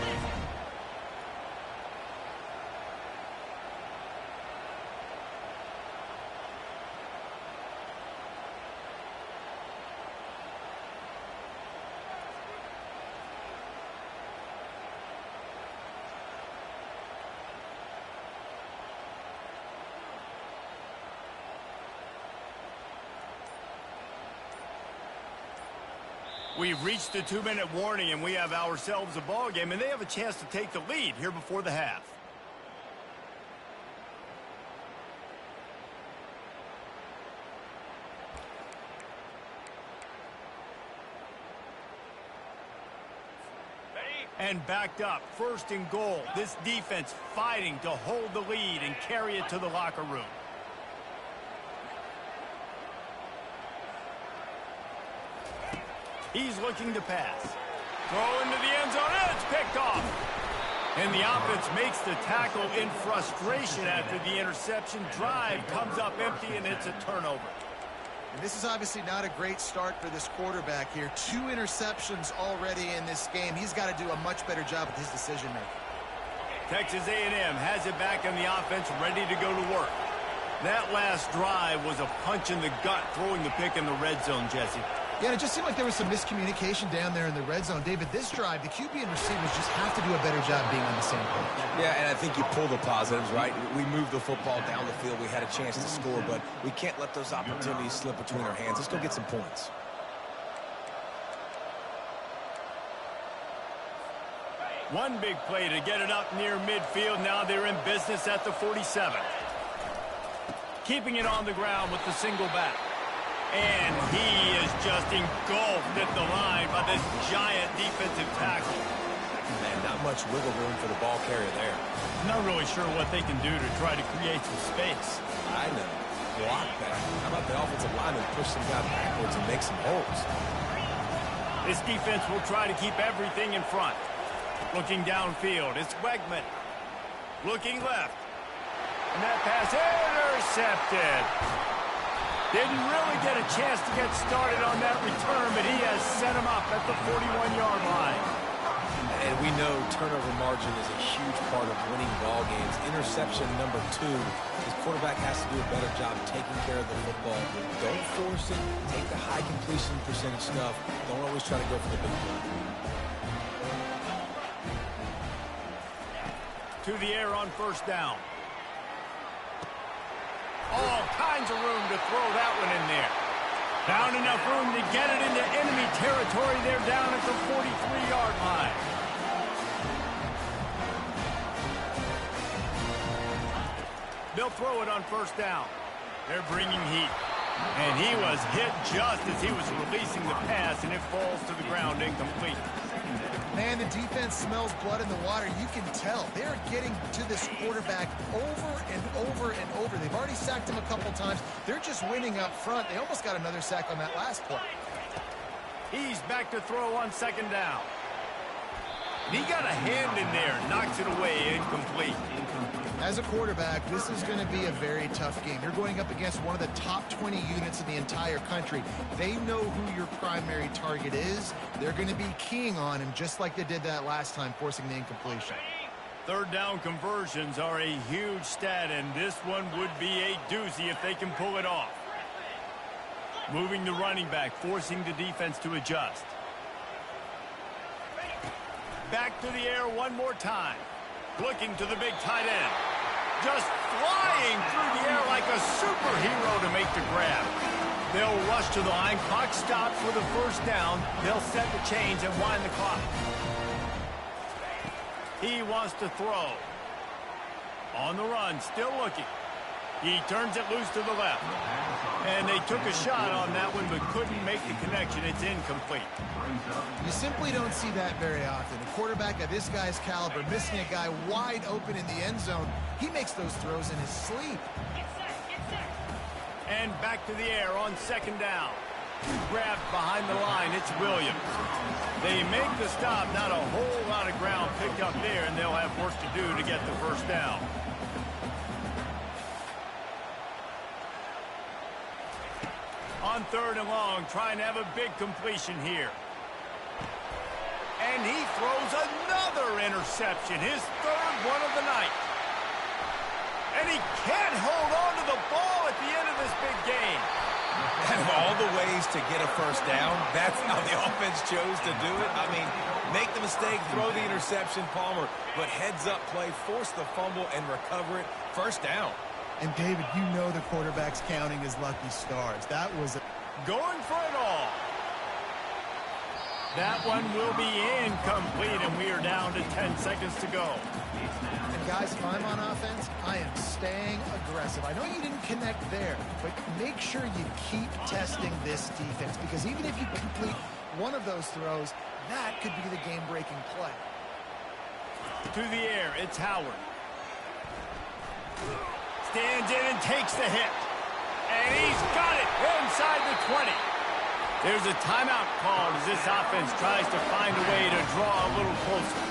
We've reached the 2-minute warning, and we have ourselves a ball game, and they have a chance to take the lead here before the half. And backed up, 1st and goal. This defense fighting to hold the lead and carry it to the locker room. He's looking to pass. Throw into the end zone. It's picked off. And the offense makes the tackle in frustration after the interception. Drive comes up empty, and it's a turnover. And this is obviously not a great start for this quarterback here. 2 interceptions already in this game. He's got to do a much better job with his decision-making. Texas A&M has it back on the offense, ready to go to work. That last drive was a punch in the gut, throwing the pick in the red zone, Jesse. Yeah, and it just seemed like there was some miscommunication down there in the red zone. David, this drive, the QB and receivers just have to do a better job being on the same page. Yeah, and I think you pull the positives, right? We moved the football down the field. We had a chance to score, but we can't let those opportunities slip between our hands. Let's go get some points. One big play to get it up near midfield. Now they're in business at the 47. Keeping it on the ground with the single back. And he is just engulfed at the line by this giant defensive tackle. Man, not much wiggle room for the ball carrier there. Not really sure what they can do to try to create some space. I know. Block that. How about the offensive lineman push some guy backwards and make some holes? This defense will try to keep everything in front. Looking downfield, it's Wegman. Looking left. And that pass intercepted. Didn't really get a chance to get started on that return, but he has set him up at the 41-yard line. And we know turnover margin is a huge part of winning ball games. Interception number 2. His quarterback has to do a better job taking care of the football. Don't force it. Take the high completion percentage stuff. Don't always try to go for the big play. To the air on 1st down. All kinds of room to throw that one in there. Found enough room to get it into enemy territory. They're down at the 43-yard line. They'll throw it on 1st down. They're bringing heat. And he was hit just as he was releasing the pass, and it falls to the ground incomplete. Man, the defense smells blood in the water. You can tell. They're getting to this quarterback over and over and over. They've already sacked him a couple times. They're just winning up front. They almost got another sack on that last play. He's back to throw on 2nd down. He got a hand in there, knocks it away, incomplete. As a quarterback, this is going to be a very tough game. You're going up against one of the top 20 units in the entire country. They know who your primary target is. They're going to be keying on him just like they did that last time, forcing the incompletion. 3rd down conversions are a huge stat, and this one would be a doozy if they can pull it off. Moving the running back, forcing the defense to adjust. Back to the air one more time. Looking to the big tight end. Just flying through the air like a superhero to make the grab. They'll rush to the line. Clock stopped for the 1st down. They'll set the chains and wind the clock. He wants to throw. On the run, still looking. He turns it loose to the left. And they took a shot on that one, but couldn't make the connection. It's incomplete. You simply don't see that very often. A quarterback of this guy's caliber missing a guy wide open in the end zone. He makes those throws in his sleep. And back to the air on second down. Grabbed behind the line, it's Williams. They make the stop, not a whole lot of ground picked up there, and they'll have work to do to get the first down. On third and long, trying to have a big completion here. And he throws another interception, his third one of the night. And he can't hold on to the ball at the end of this big game. Out of all the ways to get a first down, that's how the offense chose to do it. I mean, make the mistake, throw the interception, Palmer, but heads-up play, force the fumble, and recover it. First down. And, David, you know the quarterback's counting his lucky stars. That was going for it all. That one will be incomplete, and we are down to 10 seconds to go. And, guys, if I'm on offense, I am staying aggressive. I know you didn't connect there, but make sure you keep testing this defense, because even if you complete one of those throws, that could be the game-breaking play. To the air, it's Howard. Stands in and takes the hit. And he's got it inside the 20. There's a timeout called as this offense tries to find a way to draw a little closer.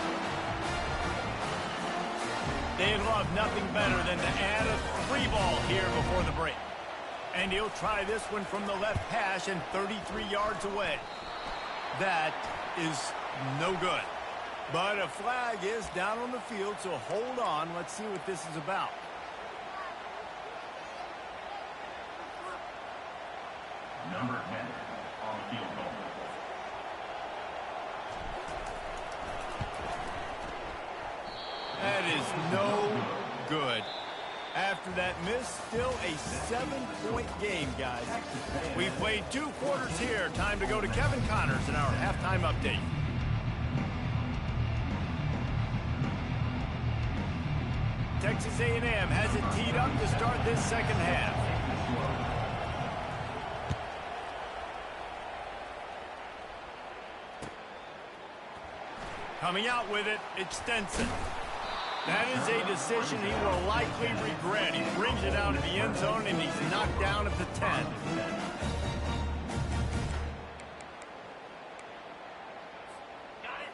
They'd love nothing better than to add a 3-ball here before the break. And he'll try this one from the left hash and 33 yards away. That is no good. But a flag is down on the field, so hold on. Let's see what this is about. Number 10 on the field goal. That is no good. After that miss, still a 7-point game, guys. We played 2 quarters here. Time to go to Kevin Connors in our halftime update. Texas A&M has it teed up to start this second half. Coming out with it, it's Stenson. That is a decision he will likely regret. He brings it out of the end zone, and he's knocked down at the 10.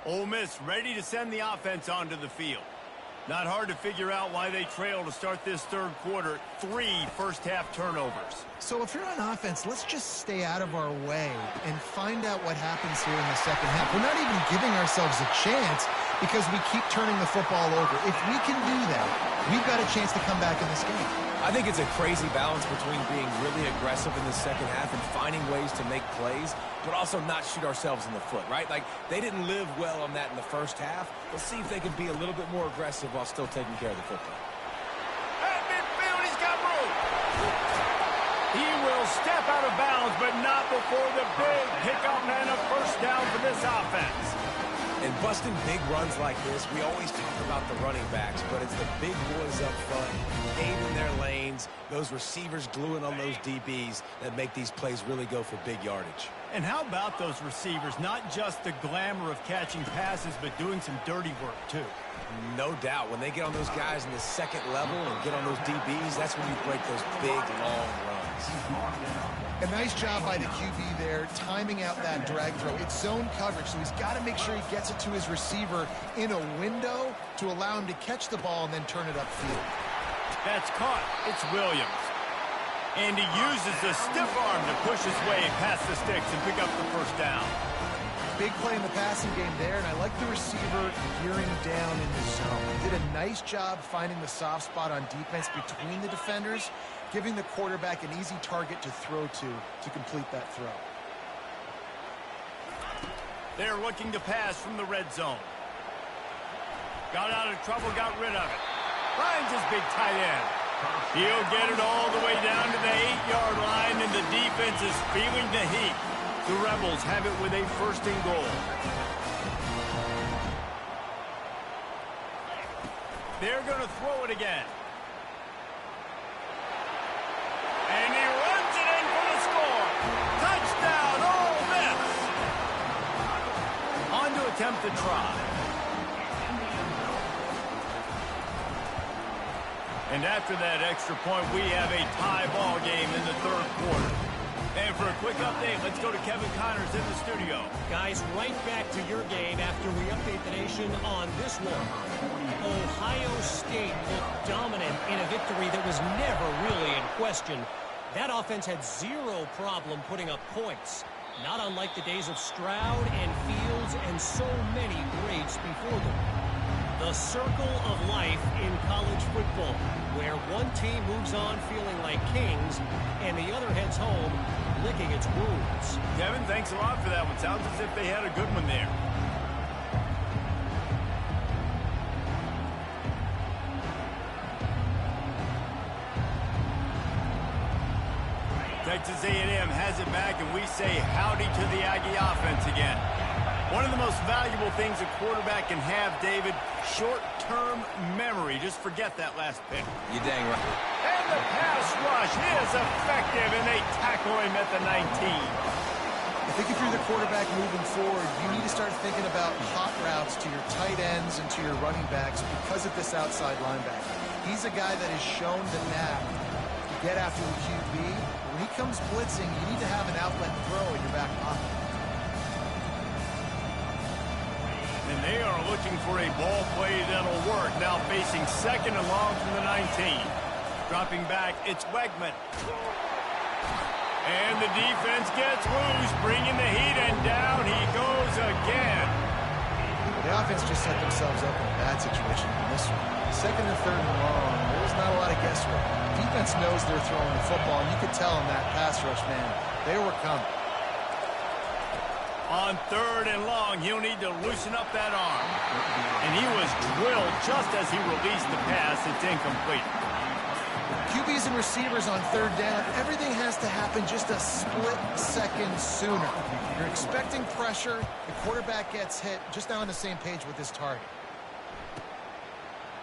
Ole Miss ready to send the offense onto the field. Not hard to figure out why they trail to start this third quarter. 3 first-half turnovers. So if you're on offense, let's just stay out of our way and find out what happens here in the second half. We're not even giving ourselves a chance because we keep turning the football over. If we can do that, we've got a chance to come back in this game. I think it's a crazy balance between being really aggressive in the second half and finding ways to make plays, but also not shoot ourselves in the foot, right? Like, they didn't live well on that in the first half. Let's see if they can be a little bit more aggressive while still taking care of the football. At midfield, he's got room. He will step out of bounds, but not before the big pickup and a first down for this offense. And busting big runs like this, we always talk about the running backs, but it's the big boys up front, aiming their lanes, those receivers gluing on those DBs that make these plays really go for big yardage. And how about those receivers? Not just the glamour of catching passes, but doing some dirty work, too. No doubt. When they get on those guys in the second level and get on those DBs, that's when you break those big, long runs. A nice job by the QB there, timing out that drag throw. It's zone coverage, so he's got to make sure he gets it to his receiver in a window to allow him to catch the ball and then turn it upfield. That's caught. It's Williams. And he uses the stiff arm to push his way past the sticks and pick up the first down. Big play in the passing game there, and I like the receiver gearing down in the zone. He did a nice job finding the soft spot on defense between the defenders, giving the quarterback an easy target to throw to complete that throw. They're looking to pass from the red zone. Got out of trouble, got rid of it. Finds his big tight end. He'll get it all the way down to the 8-yard line, and the defense is feeling the heat. The Rebels have it with a first and goal. They're going to throw it again. And he runs it in for the score. Touchdown, Ole Miss. On to attempt the try. And after that extra point, we have a tie ball game in the third quarter. And for a quick update, let's go to Kevin Connors in the studio. Guys, right back to your game after we update the nation on this one. Ohio State looked dominant in a victory that was never really in question. That offense had zero problem putting up points. Not unlike the days of Stroud and Fields and so many greats before them. The circle of life in college football, where one team moves on feeling like kings and the other heads home licking its wounds. Kevin, thanks a lot for that one. Sounds as if they had a good one there. Texas A&M has it back, and we say howdy to the Aggie offense again. One of the most valuable things a quarterback can have, David, short-term memory. Just forget that last pick. You're dang right. And the pass rush is effective, and they tackle him at the 19. I think if you're the quarterback moving forward, you need to start thinking about hot routes to your tight ends and to your running backs because of this outside linebacker. He's a guy that has shown the knack to get after the QB. When he comes blitzing, you need to have an outlet throw in your back pocket. And they are looking for a ball play that'll work. Now facing second and long from the 19. Dropping back, it's Wegman. And the defense gets loose, bringing the heat, and down he goes again. The offense just set themselves up in a bad situation in this one. Second and third and long, there's not a lot of guesswork. Defense knows they're throwing the football, and you could tell in that pass rush, man, they were coming. On third and long, he'll need to loosen up that arm. And he was drilled just as he released the pass. It's incomplete. QBs and receivers on third down, everything has to happen just a split second sooner. You're expecting pressure, the quarterback gets hit, just now on the same page with his target.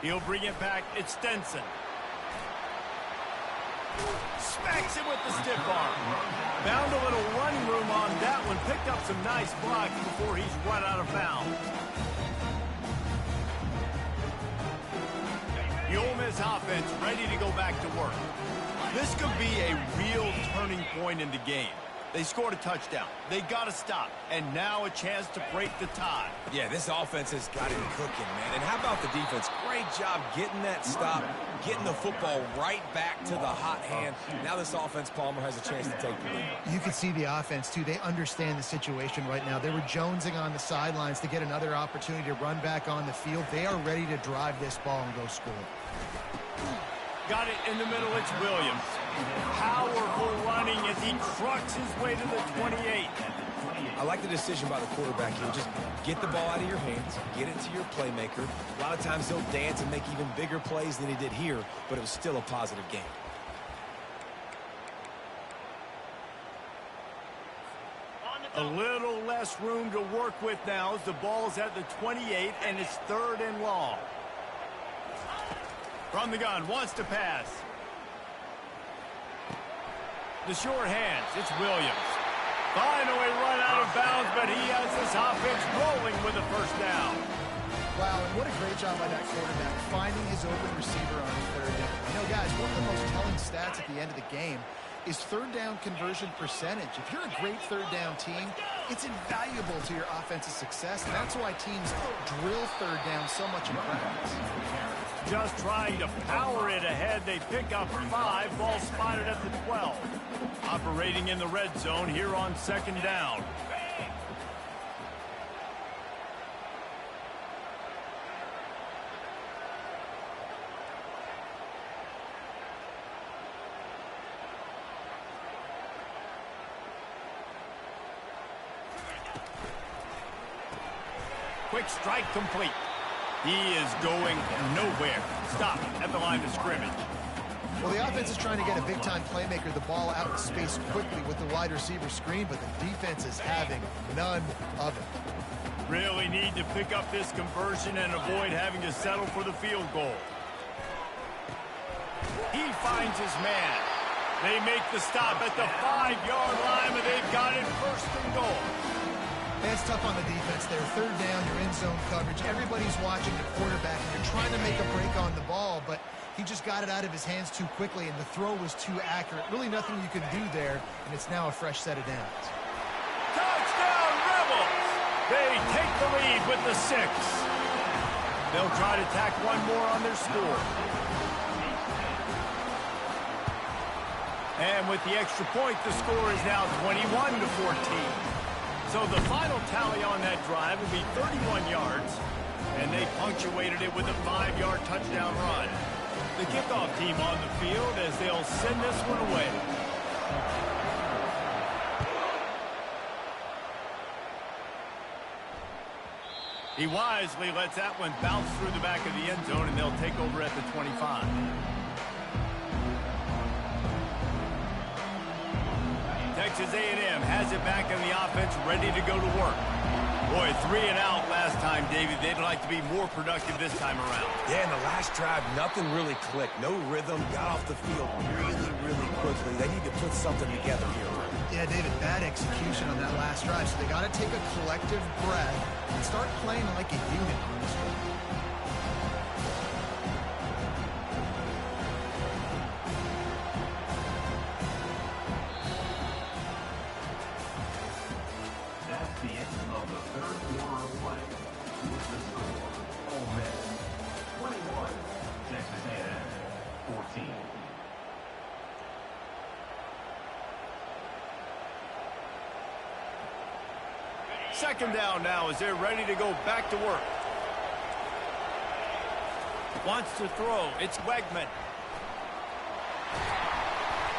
He'll bring it back. It's Stenson. Smacks him with the stiff arm. Found a little running room on that one. Picked up some nice blocks before he's run out of bounds. The Ole Miss offense ready to go back to work. This could be a real turning point in the game. They scored a touchdown. They got to stop. And now a chance to break the tie. Yeah, this offense has got him cooking, man. And how about the defense? Great job getting that stop, getting the football right back to the hot hand. Now this offense, Palmer, has a chance to take the lead. You can see the offense, too. They understand the situation right now. They were jonesing on the sidelines to get another opportunity to run back on the field. They are ready to drive this ball and go score. Got it in the middle. It's Williams. Powerful running as he trucks his way to the 28. I like the decision by the quarterback here. Just get the ball out of your hands, get it to your playmaker. A lot of times he'll dance and make even bigger plays than he did here, but it was still a positive game. A little less room to work with now as the ball's at the 28 and it's third and long. From the gun, wants to pass. The short hands, it's Williams. Finally run out of bounds, but he has this offense rolling with a first down. Wow, and what a great job by that quarterback, finding his open receiver on third down. You know, guys, one of the most telling stats at the end of the game is third down conversion percentage. If you're a great third down team, it's invaluable to your offensive success, and that's why teams drill third down so much in practice. Just trying to power it ahead. They pick up 5. Ball spotted at the 12. Operating in the red zone here on second down. Quick strike complete. He is going nowhere. Stop at the line of scrimmage. Well, the offense is trying to get a big-time playmaker the ball out in space quickly with the wide receiver screen, but the defense is having none of it. Really need to pick up this conversion and avoid having to settle for the field goal. He finds his man. They make the stop at the 5-yard line, but they've got it first and goal. It's tough on the defense there. Third down, you're in zone coverage. Everybody's watching the quarterback, and you're trying to make a break on the ball, but he just got it out of his hands too quickly, and the throw was too accurate. Really nothing you could do there, and it's now a fresh set of downs. Touchdown, Rebels! They take the lead with the 6. They'll try to tack one more on their score. And with the extra point, the score is now 21-14. So the final tally on that drive will be 31 yards, and they punctuated it with a 5-yard touchdown run. The kickoff team on the field as they'll send this one away. He wisely lets that one bounce through the back of the end zone, and they'll take over at the 25. Texas A&M has it back in the offense, ready to go to work. Boy, 3 and out last time, David. They'd like to be more productive this time around. Yeah, in the last drive, nothing really clicked. No rhythm, got off the field really, really quickly. They need to put something together here. Yeah, David, bad execution on that last drive, so they got to take a collective breath and start playing like a unit on this one. That's the end of the third quarter of play. With the score, Ole Miss 21, Texas A&M 14. Second down now as they're ready to go back to work. Wants to throw. It's Wegman.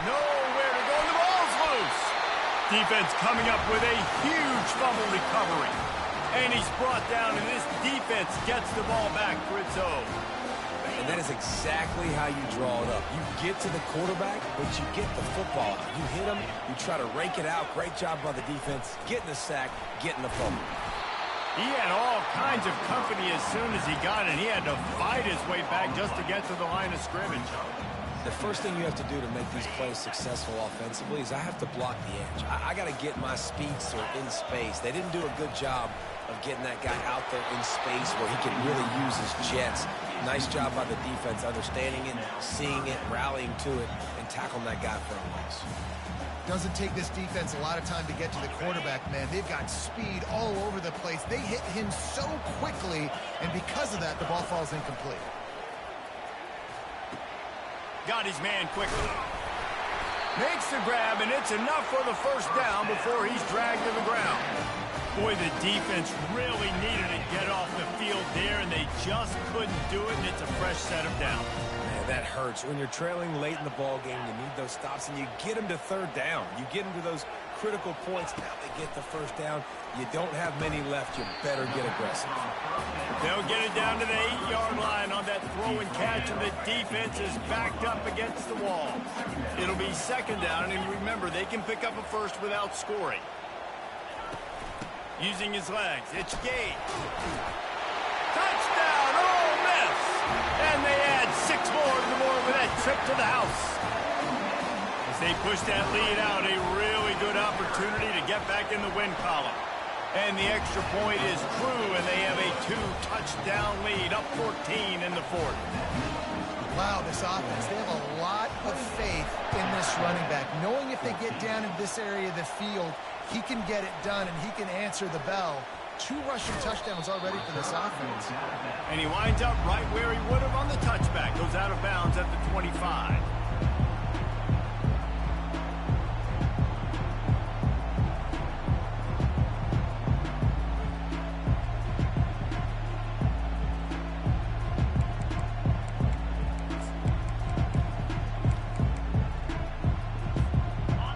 Nowhere to go. The ball's loose. Defense coming up with a huge fumble recovery. And he's brought down, and this defense gets the ball back for its own. And that is exactly how you draw it up. You get to the quarterback, but you get the football out. You hit him, you try to rake it out. Great job by the defense, getting the sack, getting the fumble. He had all kinds of company as soon as he got it. He had to fight his way back just to get to the line of scrimmage. The first thing you have to do to make these plays successful offensively is I have to block the edge. I got to get my speedster in space. They didn't do a good job of getting that guy out there in space where he can really use his jets. Nice job by the defense understanding it, seeing it, rallying to it, and tackling that guy for a loss. Doesn't take this defense a lot of time to get to the quarterback, man. They've got speed all over the place. They hit him so quickly, and because of that, the ball falls incomplete. Got his man quickly. Makes the grab, and it's enough for the first down before he's dragged to the ground. Boy, the defense really needed to get off the field there, and they just couldn't do it, and it's a fresh set of downs. Man, that hurts. When you're trailing late in the ball game, you need those stops, and you get them to third down. You get them to those critical points. Now they get the first down. You don't have many left. You better get aggressive. They'll get it down to the 8-yard line on that throw and catch, and the defense is backed up against the wall. It'll be second down, and remember, they can pick up a first without scoring. Using his legs, it's Gage. Touchdown, Ole Miss! And they add 6 more to the board with that trip to the house. As they push that lead out, a really good opportunity to get back in the win column. And the extra point is true, and they have a 2-touchdown lead, up 14 in the fourth. Wow, this offense, they have a lot of faith in this running back, knowing if they get down in this area of the field, he can get it done, and he can answer the bell. 2 rushing touchdowns already for this offense. And he winds up right where he would have on the touchback. Goes out of bounds at the 25.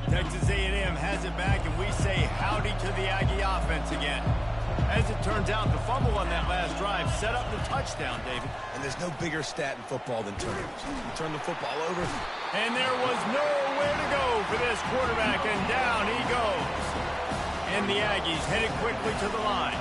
Texas A&M has it back, and we say howdy to the Aggie offense again. As it turns out, the fumble on that last drive set up the touchdown, David. And there's no bigger stat in football than turnovers. You turn the football over. And there was nowhere to go for this quarterback, and down he goes. And the Aggies headed quickly to the line.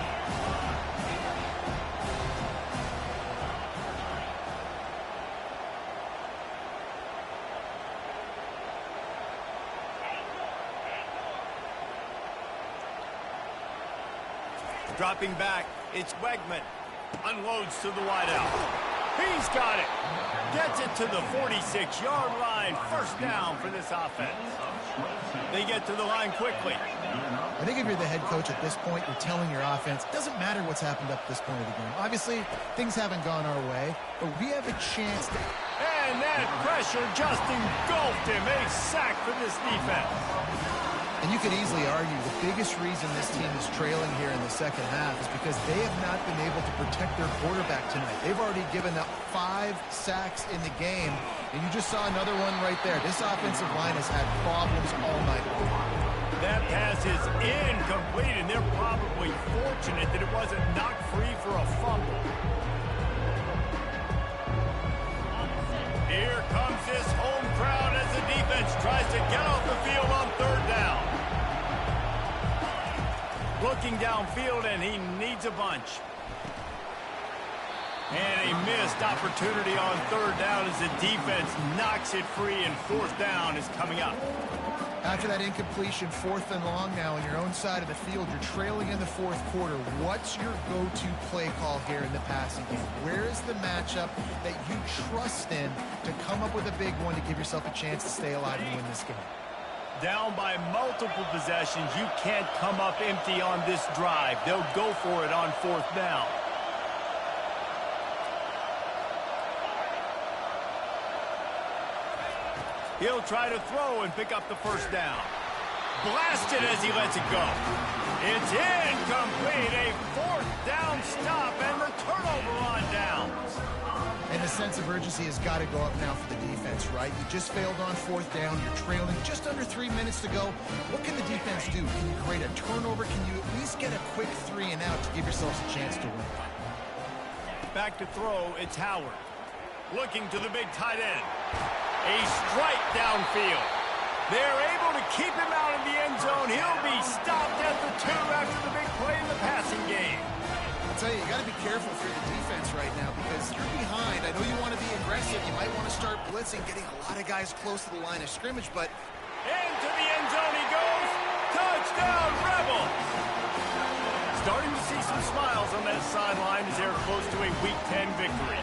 Dropping back, it's Wegman. Unloads to the wideout. He's got it. Gets it to the 46-yard line. First down for this offense. They get to the line quickly. I think if you're the head coach at this point, you're telling your offense, it doesn't matter what's happened up to this point of the game. Obviously, things haven't gone our way, but we have a chance to... And that pressure just engulfed him. A sack for this defense. And you could easily argue the biggest reason this team is trailing here in the second half is because they have not been able to protect their quarterback tonight. They've already given up 5 sacks in the game, and you just saw another one right there. This offensive line has had problems all night long. That pass is incomplete, and they're probably fortunate that it wasn't knocked free for a fumble. Here comes this home crowd as the defense tries to get off the field on third down. Looking downfield, and he needs a bunch. And a missed opportunity on third down as the defense knocks it free, and fourth down is coming up. After that incompletion, 4th and long now on your own side of the field, you're trailing in the fourth quarter. What's your go-to play call here in the passing game? Where is the matchup that you trust in to come up with a big one to give yourself a chance to stay alive and win this game? Down by multiple possessions, you can't come up empty on this drive. They'll go for it on fourth down. He'll try to throw and pick up the first down. Blasted as he lets it go. It's incomplete. A fourth down stop and the turnover on downs. And the sense of urgency has got to go up now for the defense, right? You just failed on fourth down. You're trailing just under 3 minutes to go. What can the defense do? Can you create a turnover? Can you at least get a quick 3 and out to give yourselves a chance to win? Back to throw, it's Howard. Looking to the big tight end. A strike downfield. They're able to keep him out of the end zone. He'll be stopped at the 2 after the big play in the passing game. I'll tell you, you got to be careful for the defense right now because you're behind. I know you want to be aggressive. You might want to start blitzing, getting a lot of guys close to the line of scrimmage, but... Into the end zone he goes. Touchdown, Rebels. Starting to see some smiles on that sideline as they're close to a Week 10 victory.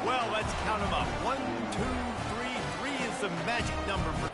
Well, let's count them up. 1, 2, 3. 3 is the magic number for